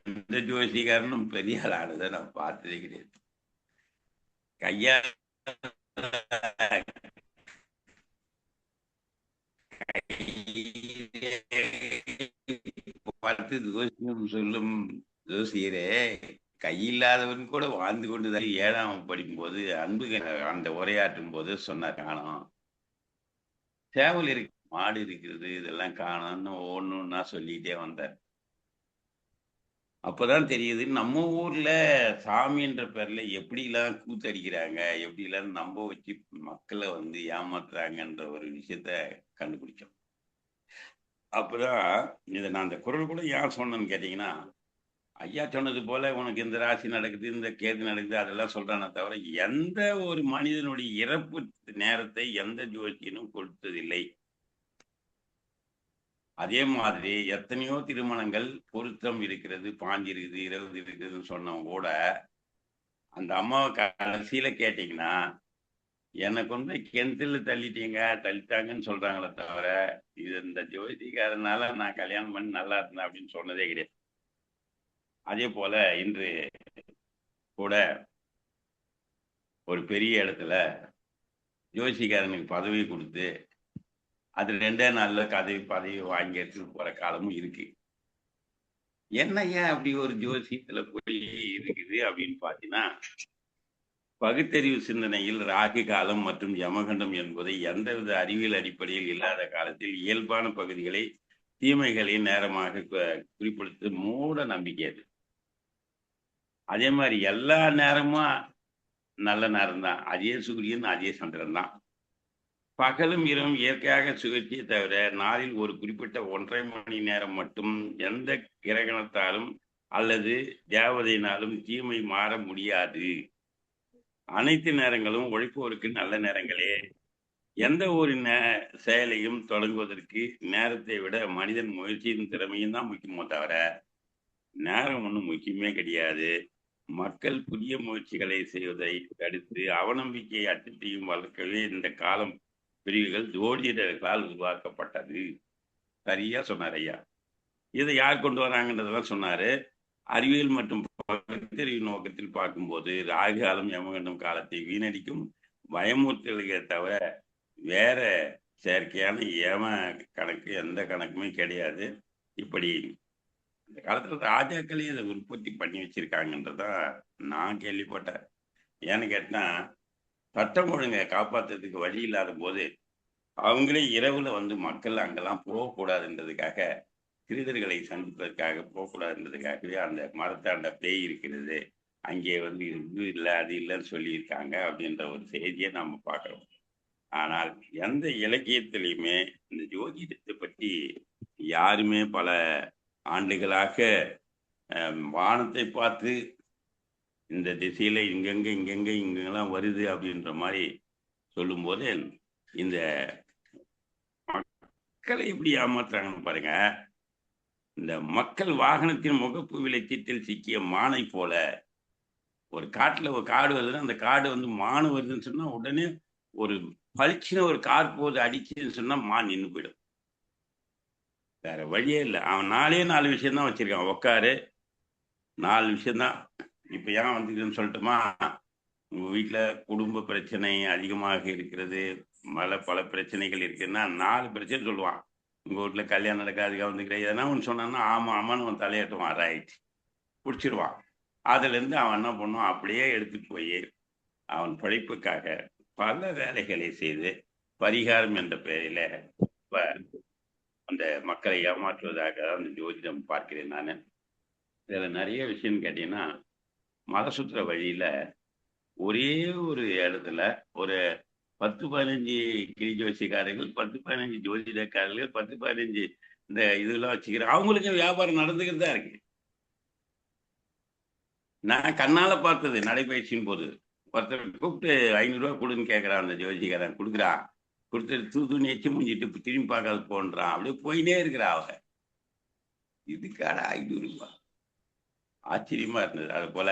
இந்த ஜோசிகாரனும் பெரிய ஆளானதை நான் பார்த்ததே கிடையாது. கையா பார்த்து ஜோசியம் சொல்லும் ஜோசியரே, கையில்லாதவன் கூட வாழ்ந்து கொண்டுதான் 7ஆம் படிக்கும்போது அன்பு அந்த உரையாற்றும் போது சொன்னார், காணோம் சேவல் இருக்கு, மாடு இருக்கிறது, இதெல்லாம் காணோம்னு ஒவ்வொன்னா சொல்லிட்டே வந்தார். அப்பதான் தெரியுது நம்ம ஊர்ல சாமின்ற பேர்ல எப்படிலாம் கூத்தடிக்கிறாங்க, எப்படிலாம் நம்ப வச்சு மக்களை வந்து ஏமாத்துறாங்கன்ற ஒரு விஷயத்த கண்டுபிடிச்சோம். அப்பதான் இதை நான் அந்த குரல் கூட ஏன் சொன்னேன்னு கேட்டீங்கன்னா, ஐயா சொன்னது போல உனக்கு இந்த ராசி நடக்குது, இந்த கேது நடக்குது, அதெல்லாம் சொல்றானே தவிர எந்த ஒரு மனிதனுடைய இறப்பு நேரத்தை எந்த ஜோசியனும் கொடுத்ததில்லை. அதே மாதிரி எத்தனையோ திருமணங்கள் பொருத்தம் இருக்கிறது, பாஞ்சி இருக்குது, 20 இருக்குதுன்னு சொன்னவங்க கூட அந்த அம்மாவை கடைசியில கேட்டீங்கன்னா, என்னை கொண்டு போய் கிணத்துல தள்ளிட்டாங்கன்னு சொல்றாங்களே தவிர இது இந்த ஜோதிகாரனால நான் கல்யாணம் பண்ணி நல்லா இருந்தேன் அப்படின்னு சொன்னதே கிடையாது. அதே போல இன்று கூட ஒரு பெரிய இடத்துல ஜோசிகாரனுக்கு பதவி கொடுத்து அது 2 நாள்ல பதவி வாங்கி எடுத்துட்டு போற காலமும் இருக்கு. என்ன ஏன் அப்படி ஒரு ஜோசியத்துல போய் இருக்குது அப்படின்னு பாத்தீங்கன்னா, பகுத்தறிவு சிந்தனையில் ராகு காலம் மற்றும் யமகண்டம் என்பதை எந்தவித அறிவியல் அடிப்படையில் இல்லாத காலத்தில் இயல்பான பகுதிகளை தீமைகளை நேரமாக குறிப்பிடுத்து மூட நம்பிக்கை அது. அதே மாதிரி எல்லா நேரமும் நல்ல நேரம் தான், அதே சூரியன் அதே சந்திரன் தான். பகலும் இரவும் இயற்கையாக சுழற்சியை தவிர நாளில் ஒரு குறிப்பிட்ட 1.5 மணி நேரம் மட்டும் எந்த கிரகணத்தாலும் அல்லது தேவதையினாலும் தீமை மாற முடியாது. அனைத்து நேரங்களும் உழைப்போருக்கு நல்ல நேரங்களே. எந்த ஒரு செயலையும் தொடங்குவதற்கு நேரத்தை விட மனிதன் முயற்சியின் திறமையும் தான் முக்கியமோ தவிர நேரம் ஒன்றும் முக்கியமே கிடையாது. மக்கள் புதிய முயற்சிகளை செய்வதை தடுத்து அவநம்பிக்கையை அச்சத்தையும் வளர்க்கவே இந்த காலம் பிரிவுகள் ஜோதிடர்களால் உருவாக்கப்பட்டது. சரியா சொன்னார் ஐயா. இதை யார் கொண்டு வராங்கன்றதெல்லாம் சொன்னாரு. அறிவியல் மற்றும் பகுத்தறிவு நோக்கத்தில் பார்க்கும்போது ராகு காலம் யமகண்டம் காலத்தை வீணடிக்கும் பயமுறுத்தல்களை தவிர வேற செயற்கையான கணக்கு எந்த கணக்குமே கிடையாது. இப்படி இந்த காலத்துல ராஜாக்களே இதை உற்பத்தி பண்ணி வச்சிருக்காங்கன்றதான் நான் கேள்விப்பட்டேன். ஏன்னு கேட்டா, சட்டம் ஒழுங்கை காப்பாற்றுறதுக்கு வழி இல்லாத போது அவங்களே இரவுல வந்து மக்கள் அங்கெல்லாம் போகக்கூடாதுன்றதுக்காக, திருடர்களை சந்திப்பதற்காக போகக்கூடாதுன்றதுக்காகவே அந்த மரத்தாண்ட பேய் இருக்கிறது, அங்கே வந்து இது இல்லை அது இல்லைன்னு சொல்லியிருக்காங்க அப்படின்ற ஒரு செய்தியை நம்ம பார்க்குறோம். ஆனால் எந்த இலக்கியத்திலையுமே இந்த ஜோதிடத்தை பற்றி யாருமே பல ஆண்டுகளாக வானத்தை பார்த்து இந்த திசையில இங்கெல்லாம் வருது அப்படின்ற மாதிரி சொல்லும்போது இந்த மக்களை எப்படி ஏமாத்துறாங்கன்னு பாருங்க. இந்த மக்கள் வாகனத்தின் முகப்பு விளக்கத்தில் சிக்கிய மானை போல ஒரு காட்டுல ஒரு காடு வருதுன்னா அந்த காடு வந்து மானு வருதுன்னு சொன்னா உடனே ஒரு பளிச்சுன்னு ஒரு கார் போது அடிச்சுன்னு சொன்னா மான் நின்று போயிடும். வேற வழியே இல்லை. அவன் 4 விஷயம்தான் வச்சிருக்கான். உக்காரு 4 விஷயம்தான். இப்ப ஏன் வந்துக்குதுன்னு சொல்லட்டுமா? உங்க வீட்டுல குடும்ப பிரச்சனை அதிகமாக இருக்கிறது, பல பிரச்சனைகள் இருக்குன்னா 4 பிரச்சனை சொல்லுவான். உங்க வீட்டுல கல்யாணம் நடக்காதுக்காக வந்துக்கிறேன் எதனா ஒன்று சொன்னான்னா ஆமான்னு அவன் தலையாட்டுவான். ரைட் பிடிச்சிருவான். அதுல இருந்து அவன் என்ன பண்ணுவான், அப்படியே எடுத்துட்டு போய் அவன் படிப்புக்காக பல வேலைகளை செய்து பரிகாரம் என்ற பெயரில அந்த மக்களை ஏமாற்றுவதாக அந்த ஜோதிடம் பார்க்கிறேன் நான். இதுல நிறைய விஷயம் கேட்டீங்கன்னா, மலை சுற்றுற வழியில ஒரே ஒரு இடத்துல ஒரு 10, 15 கிளி ஜோசியக்காரர்கள், 10, 15 ஜோதிடக்காரர்கள், 10, 15 இந்த இதெல்லாம் வச்சுக்கிறேன். அவங்களுக்கும் வியாபாரம் நடந்துக்கிட்டு தான் இருக்கு. நான் கண்ணால பார்த்தது நடைபயிற்சியின் போது. ஒருத்தர் கூப்பிட்டு 500 ரூபா கொடுன்னு கேட்கறான். அந்த ஜோசிக்காரன் கொடுக்குறான். கொடுத்துட்டு தூத்துன்னு எச்சி முடிஞ்சிட்டு திரும்பி பார்க்காது போன்றான். அப்படியே போயினே இருக்கிறா அவ. இதுக்கான 500 ரூபா ஆச்சரியமா இருந்தது. அது போல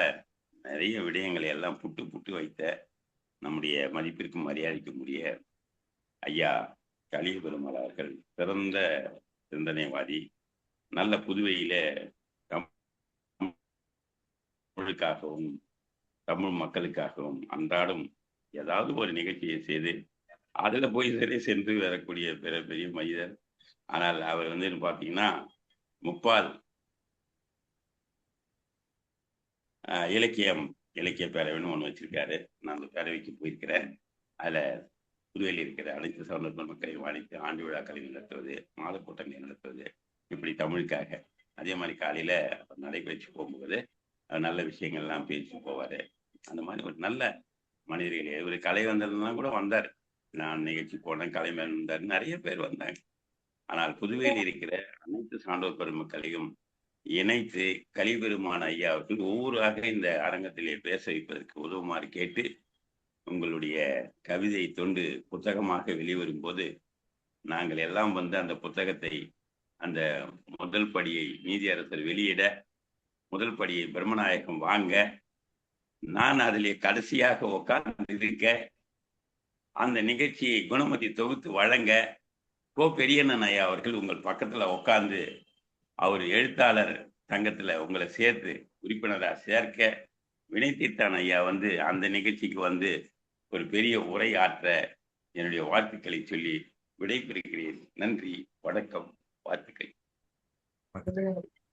நிறைய விடயங்களை எல்லாம் புட்டு புட்டு வைத்த நம்முடைய மதிப்பிற்கும் மரியாதைக்கும் உரிய ஐயா கலிய பெருமாள் அவர்கள் சிறந்த சிந்தனைவாதி. நல்ல புதுவையில தமிழுக்காகவும் தமிழ் மக்களுக்காகவும் அன்றாடம் ஏதாவது ஒரு நிகழ்ச்சியை செய்து அதுல போய் சரி சென்று வரக்கூடிய பெரிய மனிதர். ஆனால் அவர் வந்து பார்த்தீங்கன்னா முப்பால் இலக்கிய பேரவைன்னு ஒன்று வச்சிருக்காரு. நான் அந்த பேரவைக்கு போயிருக்கிறேன். அதுல புதுவையில் இருக்கிற அனைத்து சமூக மக்களையும் அழைத்து ஆண்டு விழாக்களை நடத்துவது, மாத கூட்டங்களை நடத்துவது, இப்படி தமிழுக்காக. அதே மாதிரி காலையில நடைபயிற்சி போகும்போது நல்ல விஷயங்கள்லாம் பேசி போவாரு. அந்த மாதிரி ஒரு நல்ல மனிதர்களே. ஒரு கலை வந்ததுலாம் கூட வந்தார். நான் நிகழ்ச்சி போனேன், கலைஞர் வந்தார், நிறைய பேர் வந்தாங்க. ஆனால் புதுவையில் இருக்கிற அனைத்து சான்றோர் பெருமக்களையும் இணைத்து கலிபெருமான ஐயா அவர்கள் ஒவ்வொருவராக இந்த அரங்கத்திலே பேச வைப்பதற்கு உதவுமாறு கேட்டு, உங்களுடைய கவிதை தொண்டு புத்தகமாக வெளிவரும் போது நாங்கள் எல்லாம் வந்து அந்த புத்தகத்தை அந்த முதல் படியை நீதியரசர் வெளியிட, முதல் படியை பிரம்மநாயகம் வாங்க, நான் அதிலே கடைசியாக உட்கார்ந்து இருக்க, அந்த நிகழ்ச்சியை குணமதி தொகுத்து வழங்க பெரியண்ணன் ஐயா அவர்கள் உங்கள் பக்கத்துல உட்கார்ந்து அவர் எழுத்தாளர் சங்கத்துல உங்களை சேர்த்து உறுப்பினராக சேர்க்க, வினைத்தீர்த்தான் ஐயா வந்து அந்த நிகழ்ச்சிக்கு வந்து ஒரு பெரிய உரை ஆற்ற என்னுடைய வாழ்த்துக்களை சொல்லி விடைபெறுகிறேன். நன்றி, வணக்கம், வாழ்த்துக்கள்.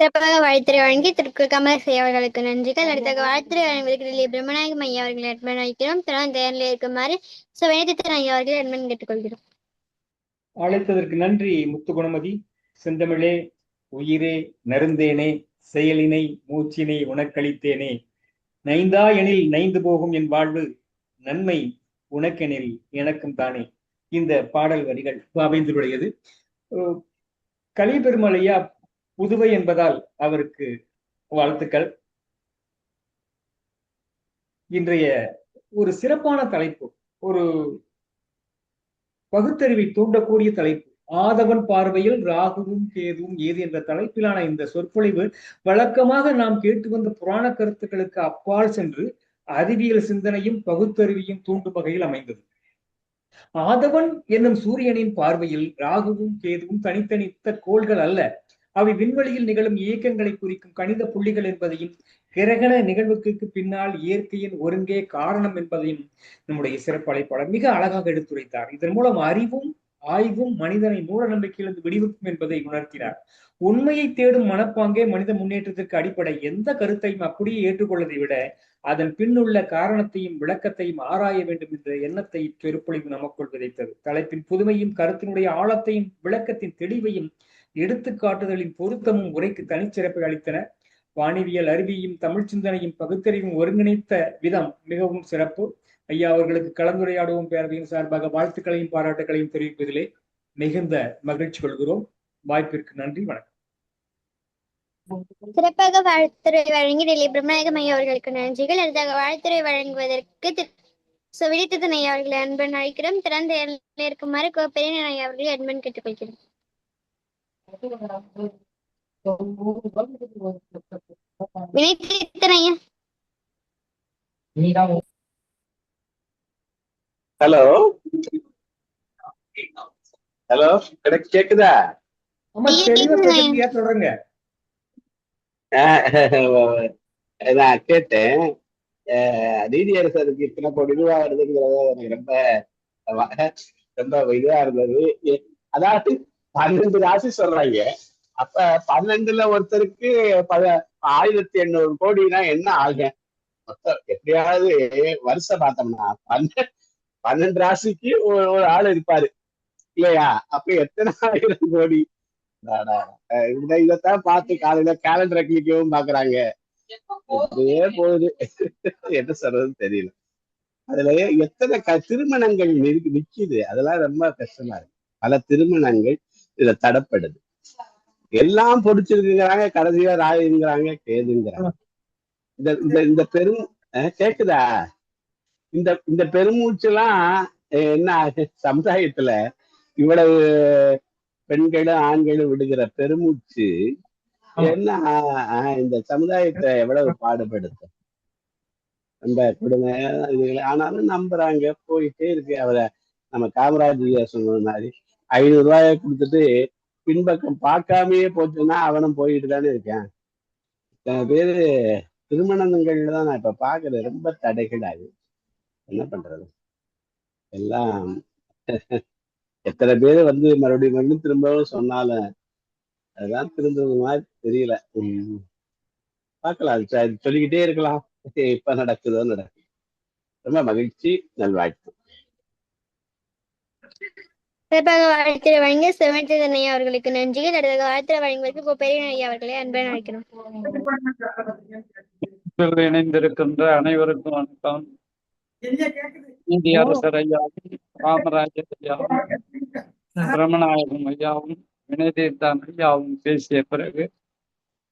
சிறப்பாக வாழ்த்துறை வழங்கி திரு கமலசை அவர்களுக்கு நன்றிகள். அடுத்த வாழ்த்துறை வழங்குவதற்கு பிரம்மநாயகம் ஐயா அவர்களை அட்மன் அழைக்கிறோம். தொடர்ந்து தயாரில் இருக்குமாறு வினைத்தீர்த்தன் ஐயா அவர்களை அட்மன் கேட்டுக்கொள்கிறோம். அழைத்ததற்கு நன்றி முத்து குணமதி. செந்தமிழே, உயிரே, நருந்தேனே, செயலினை மூச்சினை உனக்களித்தேனே, நைந்தா எனில் நைந்து போகும் என் வாழ்வு, நன்மை உனக்கெனில் எனக்கும் தானே. இந்த பாடல் வரிகள் அமைந்துடையது. கலிய பெருமாள் ஐயா புதுவை என்பதால் அவருக்கு வாழ்த்துக்கள். இன்றைய ஒரு சிறப்பான தலைப்பு, ஒரு பகுத்தறிவை தூண்டக்கூடிய தலைப்பு. ஆதவன் பார்வையில் ராகுவும் கேதுவும் ஏது என்ற தலைப்பிலான இந்த சொற்பொழிவு வழக்கமாக நாம் கேட்டு வந்த புராண கருத்துக்களுக்கு அப்பால் சென்று அறிவியல் சிந்தனையும் பகுத்தறிவையும் தூண்டும் வகையில் அமைந்தது. ஆதவன் என்னும் சூரியனின் பார்வையில் ராகுவும் கேதுவும் தனித்தனித்த கோள்கள் அல்ல, அவை விண்வெளியில் நிகழும் இயக்கங்களை குறிக்கும் கணித புள்ளிகள் என்பதையும், கிரகண நிகழ்வுக்கு பின்னால் இயற்கையின் ஒருங்கே காரணம் என்பதையும் நம்முடைய சிறப்பு அழைப்பாளர் மிக அழகாக எடுத்துரைத்தார். இதன் மூலம் அறிவும் ஆய்வும் மனிதனை மூட நம்பிக்கையிலிருந்து விடுவிக்கும் என்பதை உணர்த்தினார். உண்மையை தேடும் மனப்பாங்கே மனித முன்னேற்றத்திற்கு அடிப்படை. எந்த கருத்தையும் அப்படியே ஏற்றுக்கொள்வதை விட அதன் பின்னுள்ள காரணத்தையும் விளக்கத்தையும் ஆராய வேண்டும் என்ற எண்ணத்தை சொற்பொழிவு நமக்குள் விதைத்தது. தலைப்பின் புதுமையும் கருத்தினுடைய ஆழத்தையும் விளக்கத்தின் தெளிவையும் எடுத்துக்காட்டுதலின் பொருத்தமும் உரைக்கு தனிச்சிறப்பை அளித்தன. வானிவியல் அறிவியும் தமிழ் சிந்தனையும் பகுத்தறிவும் ஒருங்கிணைத்த விதம் மிகவும் சிறப்பு. ஐயா அவர்களுக்கு கலந்துரையாடுவோம் பேரவையின் சார்பாக வாழ்த்துக்களையும் பாராட்டுகளையும் தெரிவிப்பதிலே மிகுந்த மகிழ்ச்சி கொள்கிறோம். வாய்ப்பிற்கு நன்றி, வணக்கம். சிறப்பாக வாழ்த்துறை வழங்கி டெல்லி பிரம்மநாயகம் ஐயா அவர்களுக்கு நன்றிகள். அடுத்தாக வாழ்த்துறை வழங்குவதற்கு வினைத்தீர்த்தன் ஐயா அவர்களை அன்பன் அழைக்கிறோம். திறந்த இருக்குமாறு பெரியண்ணன் ஐயா அவர்களை அன்பன் கேட்டுக்கொள்கிறோம். வினைத்தீர்த்தன் ஐயா. ஹலோ ஹலோ, எனக்கு கேக்குதா? தொடருங்க. நான் கேட்டேன், நீதியரசருக்கு இத்தனை கோடி ரூபா வருதுங்கிறத எனக்கு ரொம்ப இதுவா இருந்தது. அதாவது 12 ராசி சொல்றாங்க. அப்ப 12ல ஒருத்தருக்கு 1800 கோடினா என்ன ஆகும்? மொத்தம் எப்படியாவது வருஷம் பார்த்தோம்னா 12 ராசிக்கு ஒரு ஆள் இருப்பாரு இல்லையா? அப்ப எத்தனை 1000 கோடி இதைத்தான் பார்த்து காலையில கேலண்டரை கிளிக்கவும் பாக்குறாங்க. இப்படியே போகுது. என்ன சொல்றதுன்னு தெரியல. அதுல எத்தனை திருமணங்கள் நிக்குது. அதெல்லாம் ரொம்ப கஷ்டமா இருக்கு. பல திருமணங்கள் இதுல தடப்படுது. எல்லாம் பிடிச்சிருக்குங்கிறாங்க, கடைசியா ராயுங்கிறாங்க, கேதுங்கிறாங்க. இந்த இந்த இந்த பெரும் கேக்குதா? இந்த இந்த பெருமூச்சு எல்லாம் என்ன சமுதாயத்துல இவ்வளவு பெண்களும் ஆண்களும் விடுகிற பெருமூச்சு என்ன இந்த சமுதாயத்தை எவ்வளவு பாடுபடுத்தும். ரொம்ப கொடுமை இதுகளை ஆனாலும் நம்புறாங்க, போயிட்டே இருக்கு. அவரை நம்ம காமராஜர் சொன்ன மாதிரி 500 ரூபாய கொடுத்துட்டு பின்பக்கம் பார்க்காமயே போச்சுன்னா அவனும் போயிட்டு தானே இருக்கான். இத்தனை பேரு திருமணங்கள்ல தான் நான் இப்ப பாக்குறேன். ரொம்ப தடைகள் ஆகுது. என்ன பண்றது? எல்லாம் எத்தனை பேர் மறுபடியும் திரும்பவும் சொன்னாலும் அதுதான் திரும்புறது மாதிரி தெரியல. பார்க்கலாம், சொல்லிக்கிட்டே இருக்கலாம். இப்ப நடக்குதோ நடக்குது. ரொம்ப மகிழ்ச்சி, நல்வாழ்த்து. சிறப்பாக வாழ்த்துறை வழங்கிய சிவமேத்தன் ஐயா அவர்களுக்கு நன்றிகள். அடுத்த வாழ்த்துறை வழங்குவதற்கு பெரிய ஐயா அவர்களை அன்பை அழைக்கிறோம். இணைந்திருக்கின்ற அனைவருக்கும் வணக்கம். நீதியரசர் ஐயாவும், காமராஜர் ஐயாவும், பிரம்மநாயகம் ஐயாவும், வினயதீர்த்தான் ஐயாவும் பேசிய பிறகு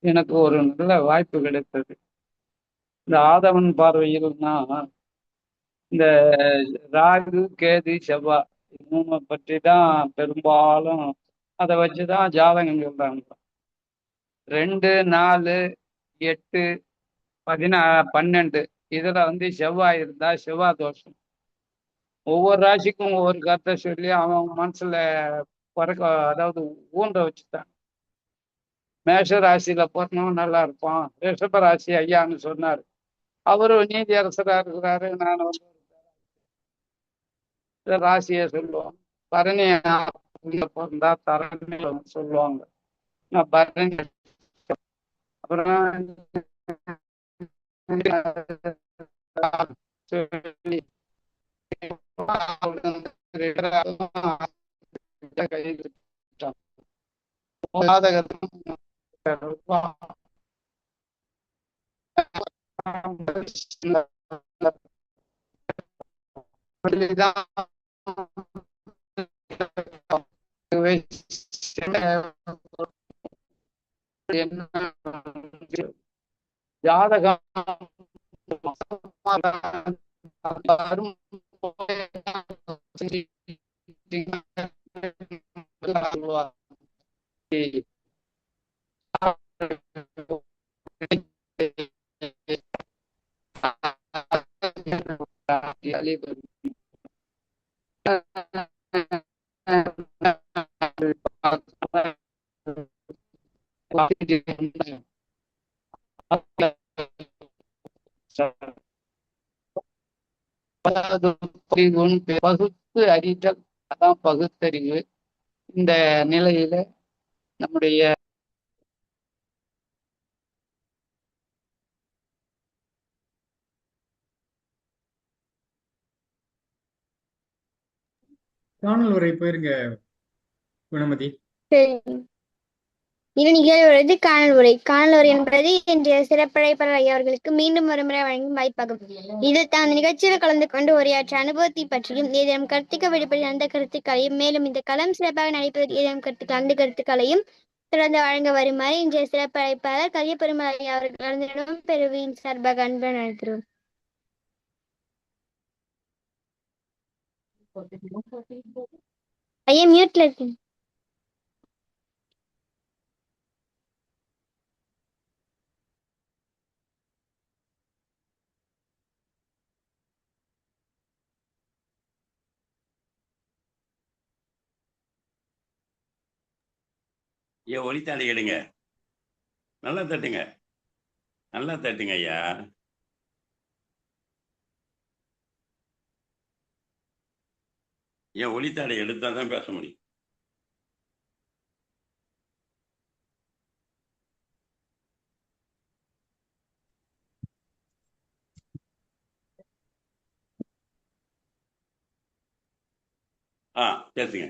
எனக்கு ஒரு நல்ல வாய்ப்பு கிடைத்தது. இந்த ஆதவன் பார்வையில் நான் இந்த ராகு, கேது, செவ்வாய் மூணு பற்றி தான் பெரும்பாலும் அதை வச்சுதான் ஜாதகம் சொல்றாங்க. 2, 4, 8, 12 இதுல செவ்வாய் இருந்தா செவ்வாய் தோஷம். ஒவ்வொரு ராசிக்கும் ஒவ்வொரு கருத்தை சொல்லி அவன் மனசுல அதாவது ஊன்ற வச்சுட்டான். மேஷ ராசியில பிறந்தவன் நல்லா இருப்பான். ரிஷப ராசி ஐயான்னு சொன்னாரு. அவரு நீதி அரசரா இருக்கிறாரு. நான் ராசியை சொல்லுவோம். பரணி பிறந்தா தரணி சொல்லுவாங்க. நான் பரணி. அப்புறம் ஜாதகம் பகுத்து அறிதல், அதான் பகுத்தறிவு. இந்த நிலையில நம்முடைய காணல் உரை போயிருங்க குணமதி. இரு நிகழ்வுறது காணல் உரை. காணல் உரை என்பது இன்றைய சிறப்பழைப்பாளர் ஐயா அவர்களுக்கு மீண்டும் ஒருமுறை வழங்கும் வாய்ப்பாகும். இதில் தான் நிகழ்ச்சியில் கலந்து கொண்டு உரையாற்ற அனுபவத்தை பற்றியும் ஏதேனும் கருத்துக்கள் வெளிப்படி அந்த கருத்துக்களையும் மேலும் இந்த களம் சிறப்பாக நடைபெறும் ஏதேனும் கருத்துக்கள் அந்த கருத்துக்களையும் தொடர்ந்து வழங்க வருமாறு இன்றைய சிறப்பழைப்பாளர் கலியபெருமாள் ஐயா அவர்கள் பெருவின் சார்பாக அன்பை நடத்துகிறோம். ஐயா மியூட்ல இருக்கீங்க. ஏன் ஒலித்தாடி எடுங்க, நல்லா தட்டுங்க, நல்லா தட்டுங்க ஐயா. ஏன் ஒலித்தாடை எடுத்தா தான் பேச முடியும். பேசுங்க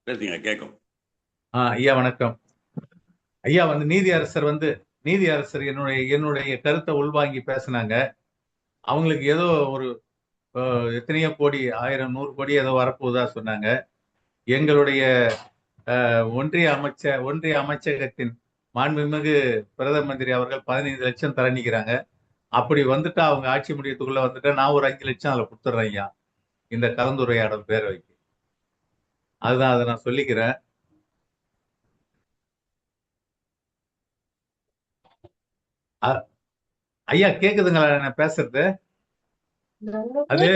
பேசுங்க, கேட்கும். ஐயா வணக்கம். ஐயா வந்து நீதியரசர் என்னுடைய கருத்தை உள்வாங்கி பேசினாங்க. அவங்களுக்கு ஏதோ ஒரு எத்தனையோ கோடி 1000 100 கோடி ஏதோ வரப்போகுதா சொன்னாங்க. எங்களுடைய ஒன்றிய அமைச்சகத்தின் மாண்புமிகு பிரதம மந்திரி அவர்கள் 15 லட்சம் தர நிக்கிறாங்க. அப்படி வந்துட்டா அவங்க ஆட்சி முடியத்துக்குள்ள வந்துட்டா நான் ஒரு 5 லட்சம் அதுல கொடுத்துட்றேன் ஐயா, இந்த கலந்துரையாடல் பேரவைக்கு. அதுதான் அதை நான் சொல்லிக்கிறேன். ஐயா கேக்குதுங்களா நான் பேசுறது? அது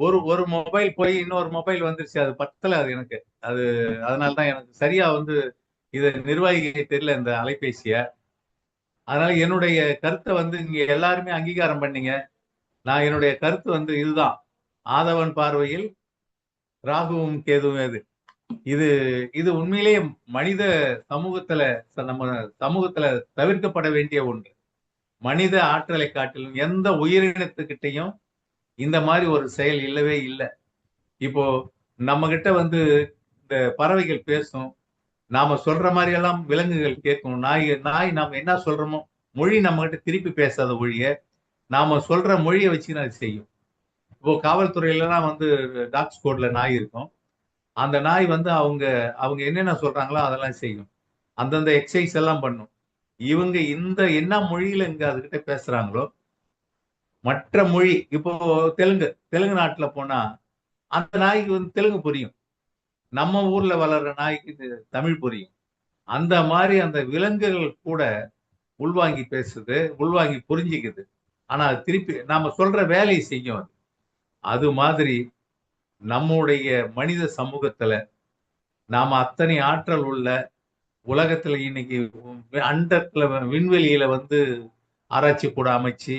ஒரு மொபைல் போய் இன்னொரு மொபைல் வந்துருச்சு, அது பத்தல அது எனக்கு. அது அதனாலதான் எனக்கு சரியா வந்து இதை நிர்வாகிக்க தெரியல இந்த அலைபேசிய. அதனால என்னுடைய கருத்தை வந்து இங்க எல்லாருமே அங்கீகாரம் பண்ணீங்க. நான் என்னுடைய கருத்து வந்து இதுதான். ஆதவன் பார்வையில் ராகுவும் கேதுவும் இது இது உண்மையிலேயே மனித சமூகத்துல நம்ம சமூகத்துல தவிர்க்கப்பட வேண்டிய ஒன்று. மனித ஆற்றலை காட்டிலும் எந்த உயிரினத்துக்கிட்டையும் இந்த மாதிரி ஒரு செயல் இல்லவே இல்லை. இப்போ நம்ம கிட்ட வந்து இந்த பறவைகள் பேசும், நாம சொல்ற மாதிரி எல்லாம் விலங்குகள் கேட்கும். நாய் நாம என்ன சொல்றோமோ மொழி நம்ம கிட்ட திருப்பி பேசாத மொழிய நாம சொல்ற மொழியை வச்சு அது செய்யும். இப்போ காவல்துறையிலாம் வந்து டாக் ஸ்குவாட்ல நாய் இருக்கும். அந்த நாய் வந்து அவங்க என்னென்ன சொல்றாங்களோ அதெல்லாம் செய்யும். அந்தந்த எக்ஸசைஸ் எல்லாம் பண்ணும். இவங்க இந்த என்ன மொழியில இங்க அதுகிட்ட பேசுறாங்களோ மற்ற மொழி, இப்போ தெலுங்கு நாட்டுல போனா அந்த நாய்க்கு வந்து தெலுங்கு புரியும், நம்ம ஊர்ல வளர்ற நாய்க்கு தமிழ் புரியும். அந்த மாதிரி அந்த விலங்குகள் கூட உள்வாங்கி பேசுது, உள்வாங்கி புரிஞ்சுக்குது. ஆனா அது திருப்பி நாம சொல்ற வேலையை செய்யும். அது மாதிரி நம்முடைய மனித சமூகத்துல நாம அத்தனை ஆற்றல் உள்ள உலகத்துல இன்னைக்கு அண்டத்துல விண்வெளியில வந்து ஆராய்ச்சி கூட அமைச்சு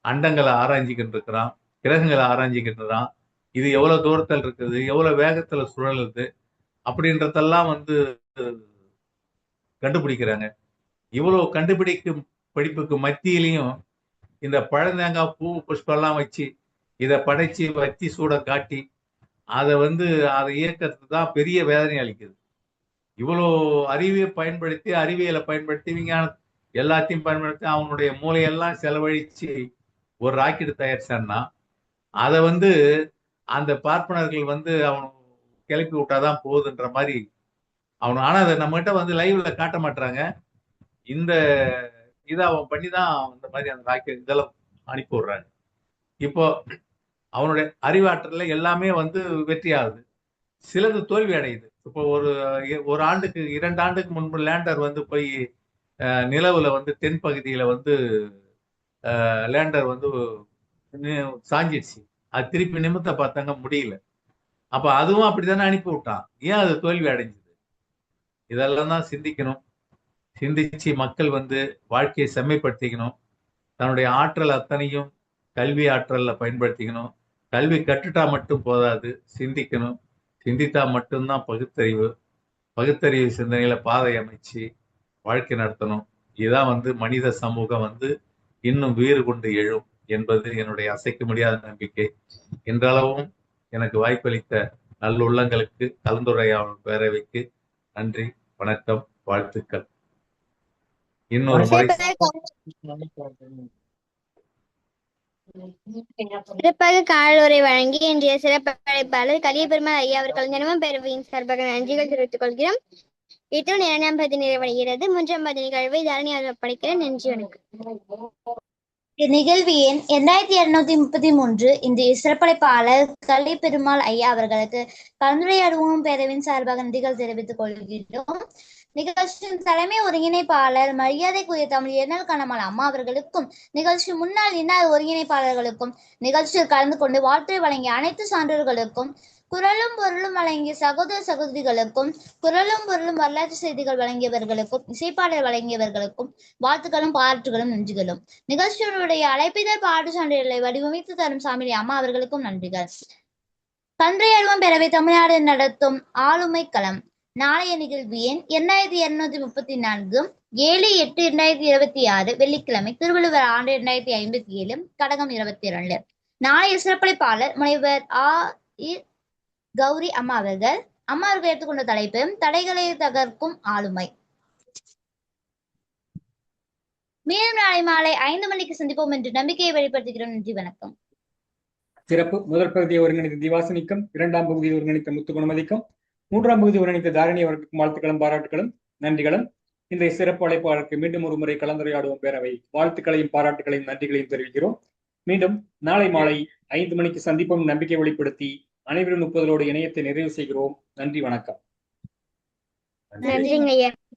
அண்டங்களை ஆராய்ஞ்சிக்கிட்டு இருக்கிறான், கிரகங்களை ஆராய்ஞ்சிக்கிட்டு இருக்கிறான். இது எவ்வளவு தூரத்தில் இருக்குது, எவ்வளவு வேகத்துல சுழலுது அப்படின்றதெல்லாம் வந்து கண்டுபிடிக்கிறாங்க. இவ்வளவு கண்டுபிடிக்கும் படிப்புக்கு மத்தியிலையும் இந்த பழந்தேங்காய் பூ புஷ்பம் எல்லாம் வச்சு இதை படைச்சு வச்சு சூட காட்டி அதை இயக்கத்துக்கு தான் பெரிய வேதனை அளிக்குது. இவ்வளோ அறிவியலை பயன்படுத்தி விஞ்ஞான எல்லாத்தையும் பயன்படுத்தி அவனுடைய மூளையெல்லாம் செலவழிச்சு ஒரு ராக்கெட் தயாரிச்சான்னா அதை அந்த பார்ப்பனர்கள் அவன் கிளப்பி விட்டாதான் போகுதுன்ற மாதிரி ஆனா அதை நம்ம கிட்ட லைவ்ல காட்ட மாட்டாங்க. இந்த இதை அவன் பண்ணிதான் இந்த மாதிரி அந்த ராக்கெட் இதெல்லாம் அனுப்பி விடுறாங்க. இப்போ அவனுடைய அறிவாற்றல்ல எல்லாமே வெற்றி ஆகுது, சிலது தோல்வி அடையுது. இப்போ ஒரு ஆண்டுக்கு 2 ஆண்டுக்கு முன்பு லேண்டர் போய் நிலவுல தென் பகுதியில லேண்டர் சாஞ்சிடுச்சு. அது திருப்பி நிமித்த பார்த்தாங்க, முடியல. அப்ப அதுவும் அப்படித்தானே அனுப்பி விட்டான். ஏன் அது தோல்வி அடைஞ்சது? இதெல்லாம் தான் சிந்திக்கணும். சிந்திச்சு மக்கள் வாழ்க்கையை செம்மைப்படுத்திக்கணும். தன்னுடைய ஆற்றல் அத்தனையும் கல்வி ஆற்றல்ல பயன்படுத்திக்கணும். கல்வி கற்றுட்டா மட்டும் போதாது, சிந்திக்கணும். சிந்தித்தா மட்டும்தான் பகுத்தறிவு சிந்தனையில பாதை அமைச்சு வாழ்க்கை நடத்தணும். இதுதான் மனித சமூகம் இன்னும் வீறு கொண்டு எழும் என்பது என்னுடைய அசைக்க முடியாத நம்பிக்கை. இன்றளவும் எனக்கு வாய்ப்பளித்த நல்லுள்ளங்களுக்கு, கலந்துரையாடல் பேரவைக்கு நன்றி, வணக்கம், வாழ்த்துக்கள். இன்னொரு முறை சிறப்பாக காலுரை வழங்கி இன்றைய சிறப்பு அழைப்பாளர் கலியபெருமாள் ஐயா அவர்கள் தினமும் பேரவையின் சார்பாக நன்றிகள் தெரிவித்துக் கொள்கிறோம். இத்துடன் 2ஆம் பகுதி நிறைவடைகிறது. 3ஆம் பகுதி நிகழ்வை தரணி படைக்கிறேன். நன்றி, வணக்கம். நிகழ்வு எண் 2233. இன்றைய சிறப்பழைப்பாளர் கலியபெருமாள் ஐயா அவர்களுக்கு கலந்துரையாடுவோம் பேரவையின் சார்பாக நன்றிகள் தெரிவித்துக் கொள்கிறோம். நிகழ்ச்சியின் தலைமை ஒருங்கிணைப்பாளர் மரியாதைக்குரிய தமிழ் எண்ணல் கனமல் அம்மா அவர்களுக்கும், நிகழ்ச்சி முன்னாள் இன்னார் ஒருங்கிணைப்பாளர்களுக்கும், நிகழ்ச்சியில் கலந்து கொண்டு வாழ்த்துரை வழங்கிய அனைத்து சான்றோர்களுக்கும், குரலும் பொருளும் வழங்கிய சகோதர சகோதரிகளுக்கும், குரலும் பொருளும் வரலாற்று செய்திகள் வழங்கியவர்களுக்கும், இசைப்பாடல் வழங்கியவர்களுக்கும் வாழ்த்துக்களும் பாராட்டுகளும் நன்றிகளும். நிகழ்ச்சியினுடைய அழைப்பிதழ் பாட்டு சான்றிதழை வடிவமைத்து தரும் சாமிலி அம்மா அவர்களுக்கும் நன்றிகள். கன்றையாடுவோம் பேரவை தமிழ்நாடு நடத்தும் ஆளுமை களம். நாளைய நிகழ்வு எண் 2234, 7/8/2026, வெள்ளிக்கிழமை, திருவள்ளுவர் ஆண்டு 2057, கடகம் 22. நாளைய சிறப்பழைப்பாளர் முனைவர் கௌரி அம்மா அவர்கள். அம்மா அவர்கள் எடுத்துக்கொண்ட தலைப்பு தடைகளை தகர்க்கும் ஆளுமை. மீண்டும் நாளை மாலை 5 மணிக்கு சந்திப்போம் என்று நம்பிக்கையை வெளிப்படுத்துகிறோம். நன்றி, வணக்கம். சிறப்பு. முதல் பகுதியை ஒருங்கிணைத்த திவாசனிக்கும், இரண்டாம் பகுதியை ஒருங்கிணைத்த முத்துக்குணமதிக்கும், மூன்றாம் பகுதி ஒருங்கிணைத்த தாரணி அவர்களுக்கும் வாழ்த்துக்களும் பாராட்டுகளும் நன்றிகளும். இன்றைய சிறப்பு அழைப்பாளருக்கு மீண்டும் ஒரு முறை கலந்துரையாடுவோம் பேரவை வாழ்த்துக்களையும் பாராட்டுகளையும் நன்றிகளையும் தெரிவிக்கிறோம். மீண்டும் நாளை மாலை 5 மணிக்கு சந்திப்போம் நம்பிக்கை வெளிப்படுத்தி அனைவரும் 30 இணையத்தை நிறைவு செய்கிறோம். நன்றி, வணக்கம். நன்றிங்க ஐயா.